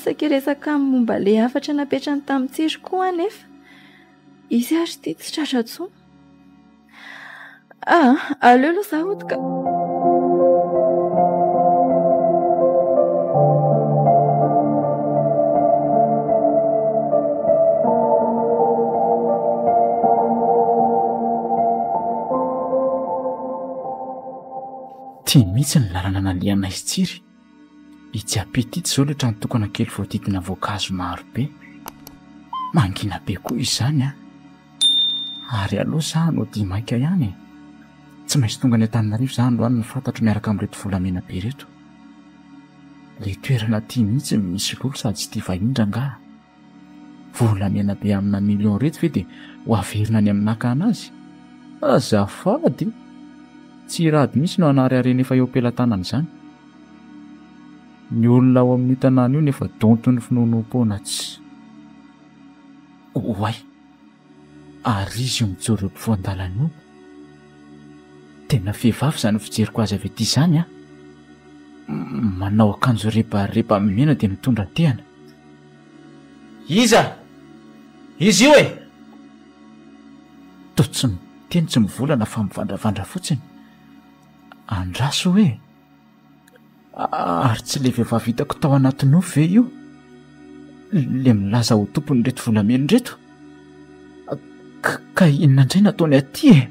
Saky resaka momba le hafatra napetrany tamin'ny tsiry koa anefa. Izy ary ity tsy tratra tsony. Aleo aloha zaho ody ka. Tia mihitsy ny lalana naliana izy tsiry. Itsy apetity zao le trano tokana kely voatidina voankazo maro be. Mangina be koa izy zany a. Ary aloha za no dia maika ihany. Tsy maintsy tonga ny Antananarivo za androany ny fantatro miaraka amin'reto volamena be reto. Le toerana tia mihitsy misy lolo sady tsy tia vahindra nga. Volamena be amina milion reto ve dia ho averina ny aminaka anazy. Azafady. Tsy rady misy no anariarena efa eo am-pelantanana izany. Ny olona ao amin'ny tanàna io nefa donto ny finonom-poana tsy. Oay, ary izy io mijoro eo ampovoan-dalana io. Tena vehivavy izany fijeriko azy avy ety izany a. Manao akanjo rebareba mena dia mitondra tehana. Iza! Izy io e! Toa tsy miteny tsy mivolana fa mivandravandra fotsiny. Andraso hoe, ary tsy le vehivavy hitako tao anaty nofo ve io? Le milaza ho tompony reto volamena reto? Ka inona indray nataony aty e?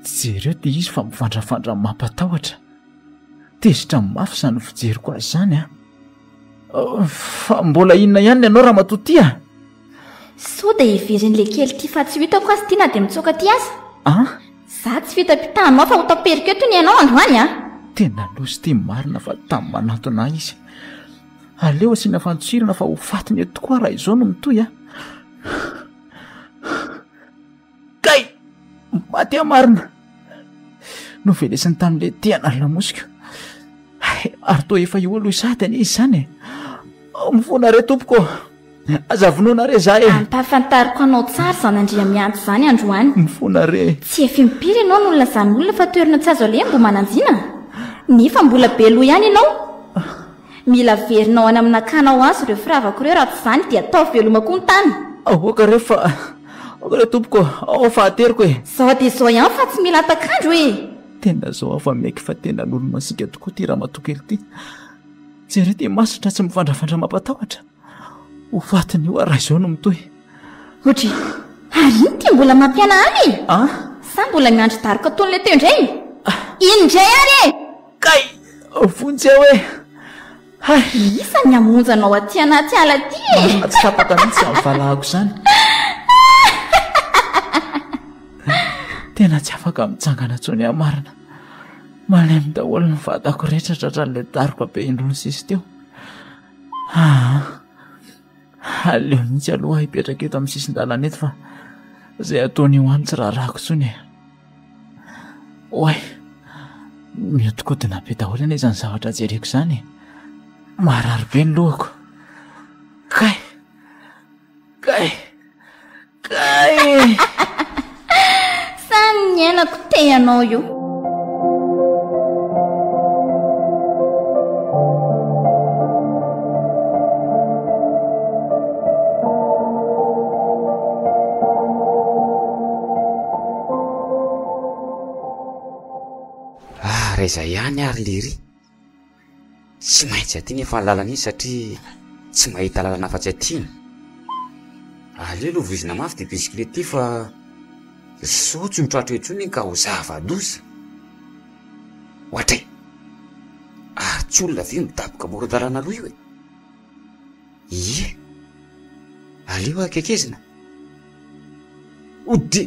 Jereo dia izy fa mivandravandra mampatahotra. Tezitra mafy izany fijeriko azy izany a. Fa mbola inona ihany ianao raha matoty a? Sao dia iverin'le kely ity fa tsy hitako azy ity na dia mitsoaka ty aza. Za tsy fitapitahanao fa ho taperiko eto ny ianao androany a. Tena lozy tia marina fa tamin'ny manatona izy. Aleo asiana fantsirana fa ho fatiny eto koa raha izao no mitoy a. Kay! Maty marina. No velesiny tamin'le tiana ary lamosika. Ary toa efa io aloha isady any izy izany e. Mivona re tompoko. azavonona re za e ampahafantariko anao tsara zanandria mianto zany androany mifona re tsy efa mpiry ianao noho lazany olona fa toerina tsy azo alembo mananjina nefa mbola be loha ihany ianao mila verinao any amin'nakanao azy ireo firavako ireo raha tsy zany dia atao veloma koa ny tany oka re fa oka re tompoko ao fahateriko e zao dia zao ihany fa tsy mila atakandro e tena zao afa maiky fa tena lolo masika tokoa ty raha matokely ty jery dia masitra tsy mivandrafandra mampatahotra ho fatiny io araha izao no mitoy ohatra ary iny ty mbola mampiana any e sa mbola miandry daroka toin'ilay teo indray indray ary e kay vonjy ao e isa ny amonjanao aty anaty ala ty e tsy tapaka mihitsy amvalahako zany tena tsy afaka mitsangana tsony amarina malemy daholo ny vatako rehetra tratran'ilay daroka be indrony sisy teo aleo mihitsy aloha hipetraka eto amin'ny sisin-dalana eto fa izay ataony io any tsy raha rako tsony e oay miotokodina be daholo ana izany zavatra jereko zany e marary be ny lohako kay sany ny ainako te ianao io reza ihany ary lery tsy maintsy aty efa lalana izy satria tsy mahita lalana afa-tsy atyny aleo aloha vizina mafy dia bisikilety ty fa sotsy mitratra etsony ka ho zava-doza ohatray ary tsy olona ve midaboka moron-dalana aloha io e ie aleo akekezina ode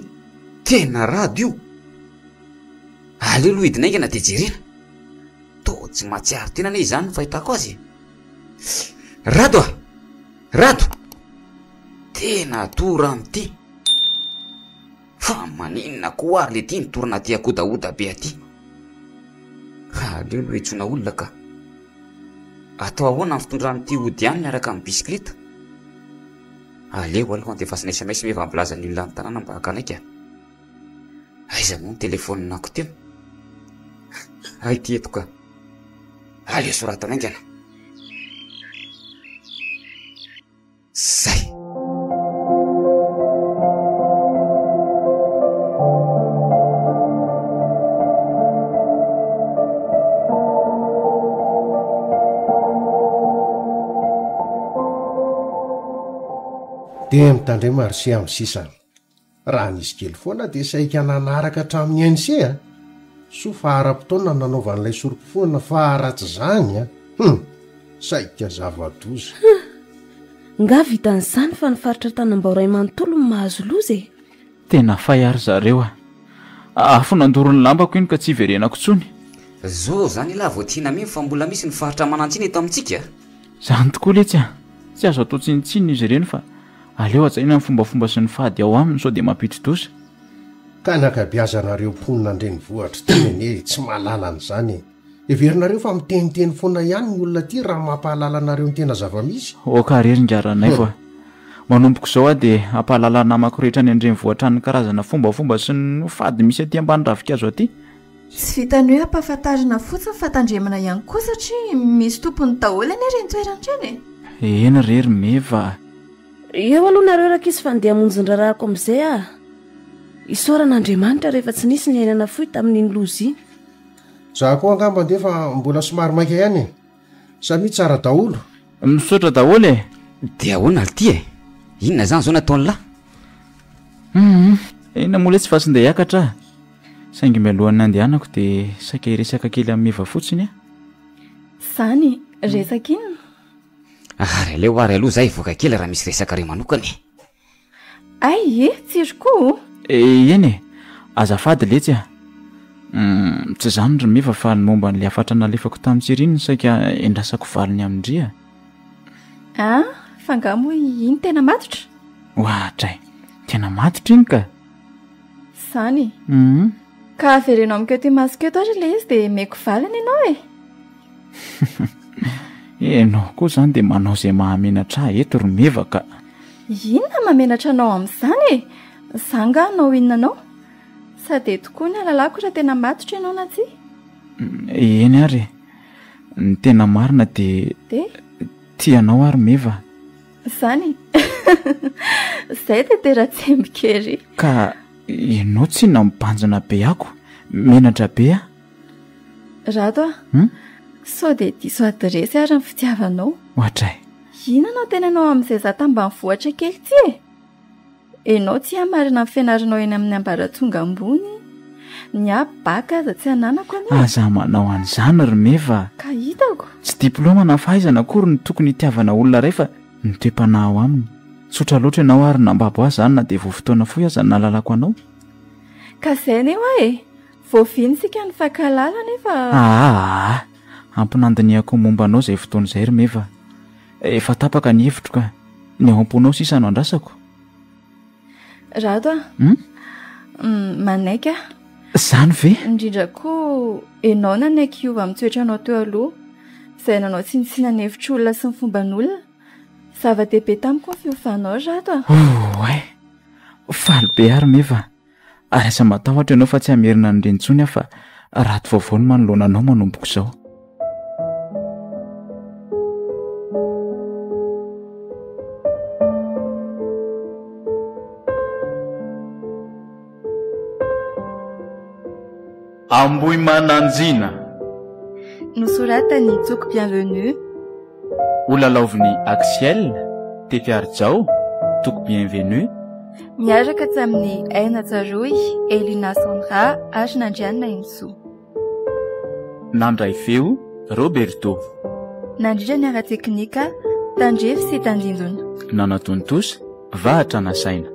tena rado io aleo aloha hidinaingana dia jerena to tsy mahatsiary tena ne izany no fahitako azy rado rado tena tora am'ty fa maninona koa ary le ty nitorana ty akodaoda be aty aleo aloha hitsona olona ka atao ahoana ny fitondranyty ody any miaraka amin'ny bisikleta aleo aloha dia fasina sms meva mpilaza ny olona ny tanàna mba hakanaika aiza moa ny telefoninako teo ay ty eto ka aleo soratana aingana zay dia mitandre marsia amin'ny sisa raha nisy kely foana dia saika nanaraka hatramin'ny ANC a so fa ara-potoana nanaovan'ilay sorom-poana fa ratsy zany a saika zava-doza nga vitan'izany fa nifaritra tanam-baoray manontolo ny mahazo loza e tena fayary zareo afo nandoro ny lambako iny ka tsy verenako tsony zao zany laha vo tiana miny fa mbola misy ny faritra manantsiny eto amintsika zany tokoa letsy tsy azo atao tsinitsiny izy ireny fa aleo atsaina ny fombafomba sy ny fady ao aminy sao dia mampitro-dosa ka nakabiazanareo mponina andreny vohatra tenene tsy mahalala an'izany everinareo fa miteniteny foana ihany ny olona ty raha mampahalalanareo ny tena zava-misy oka rery-ngaranay fa manompoko izao dia ampahalala namako rehetra ny andreny vohatra ny karazana fombafomba sy ny fady misy aty ambany ravikazo aty tsy vitany hoe ampahafantarina fotsiny fatandremana ihany koa satria misy tompony daholo any reny toerantreny eny rery meva eo aloha nareo raka izy fa ndeha hamonjin-drarahako amin'izay isoran'andriamanitra rehefa tsy nisy ny ainana foy tamin'iny loza iny za koa angamba ndefa mbola somary maika ihany samy tsara daholo misotra daholo e dia ahoana ty e inona zany zao nataony lahy ina mola tsy fasy ndeha hiakatra saingy mialohan'ny andehanako dia saika iresaka kely amin'ny meva fotsiny zany resaka inona ary aleo ary aloha zay voaka kely raha misy resaka re manokany ay tsiroko eny e azafady letsy tsy zany ry meva fa ny momba n'le afatra nalefako tamin'tsiriny saika endrasako valiny amindria fa ngamo iny tena matotra ohatray tena matotra iny ka zany ka averenao amiko ty masiketo ary le izy dia meko valiny ianao enao koa zany dia manao izay mahamenatra eto ry meva ka Inona mamenatra anao amin'izany e? Zanga anao inonanao? Sady tokoa ny alalako raha tena matotra ianao na tsy? Eny ary, ny tena marina dia tianao ary meva. Zany izay dia tena tsembikery. Ka ianao tsy nambanjana be ako, menatra be a? Rato sao dia diso adresy ary ny fitiavanao. Ohatray. Inona tena anao amin'izay za tambanivohitra kely ty e? Enao tsy hamarina ny fianaranao eny amin'ny ambaratonga ambony, ny baka aza tsy ananako anie. Aza manao an'izany ry meva. Ka hitako. Tsy diplôma na fahaizana akory ny tokony hitiavana olona iray fa ny toe-panahy aminy. Tsotra loatra ianao ary nambabo azy zany na dia vao fotoana fohy aza nalalako anao. Ka izay aneo e, voaviny sika ny fankalala nefa. Ampinandiniako momba anao izay fotoana izay ry meva. Efa tapaka ny hevitro ka, ny ao am-ponao sisa no andrasako. Rato manaika. Zany ve? Indrindra koa enao nanaiky hiova amin'ny toetranao teo aloha, izay nanao tsinitsinana hevitra olona sy ny fomban'olona. Zava-dehibe tamiko ny fiofanao rato. Faly be ary meva. Ary asa matahotra ianao fa tsy hamerina ny renitsony fa raty vaovao ny manoloana anao manomboko izao. Ambohimananjina. Nosoratany Tsoko bienvenue. Olalaoviny Axiel, Tepiarjao, Toko bienvenue. Miaraka tamin'ny Aina Tsaroy, Elina Sandra, ary Nandriana Inso. Nandray feo, Roberto. Nandritra ny ara teknika, Tandrefy sy Tandindona. Nanatontosa, Vahatra Nasaina.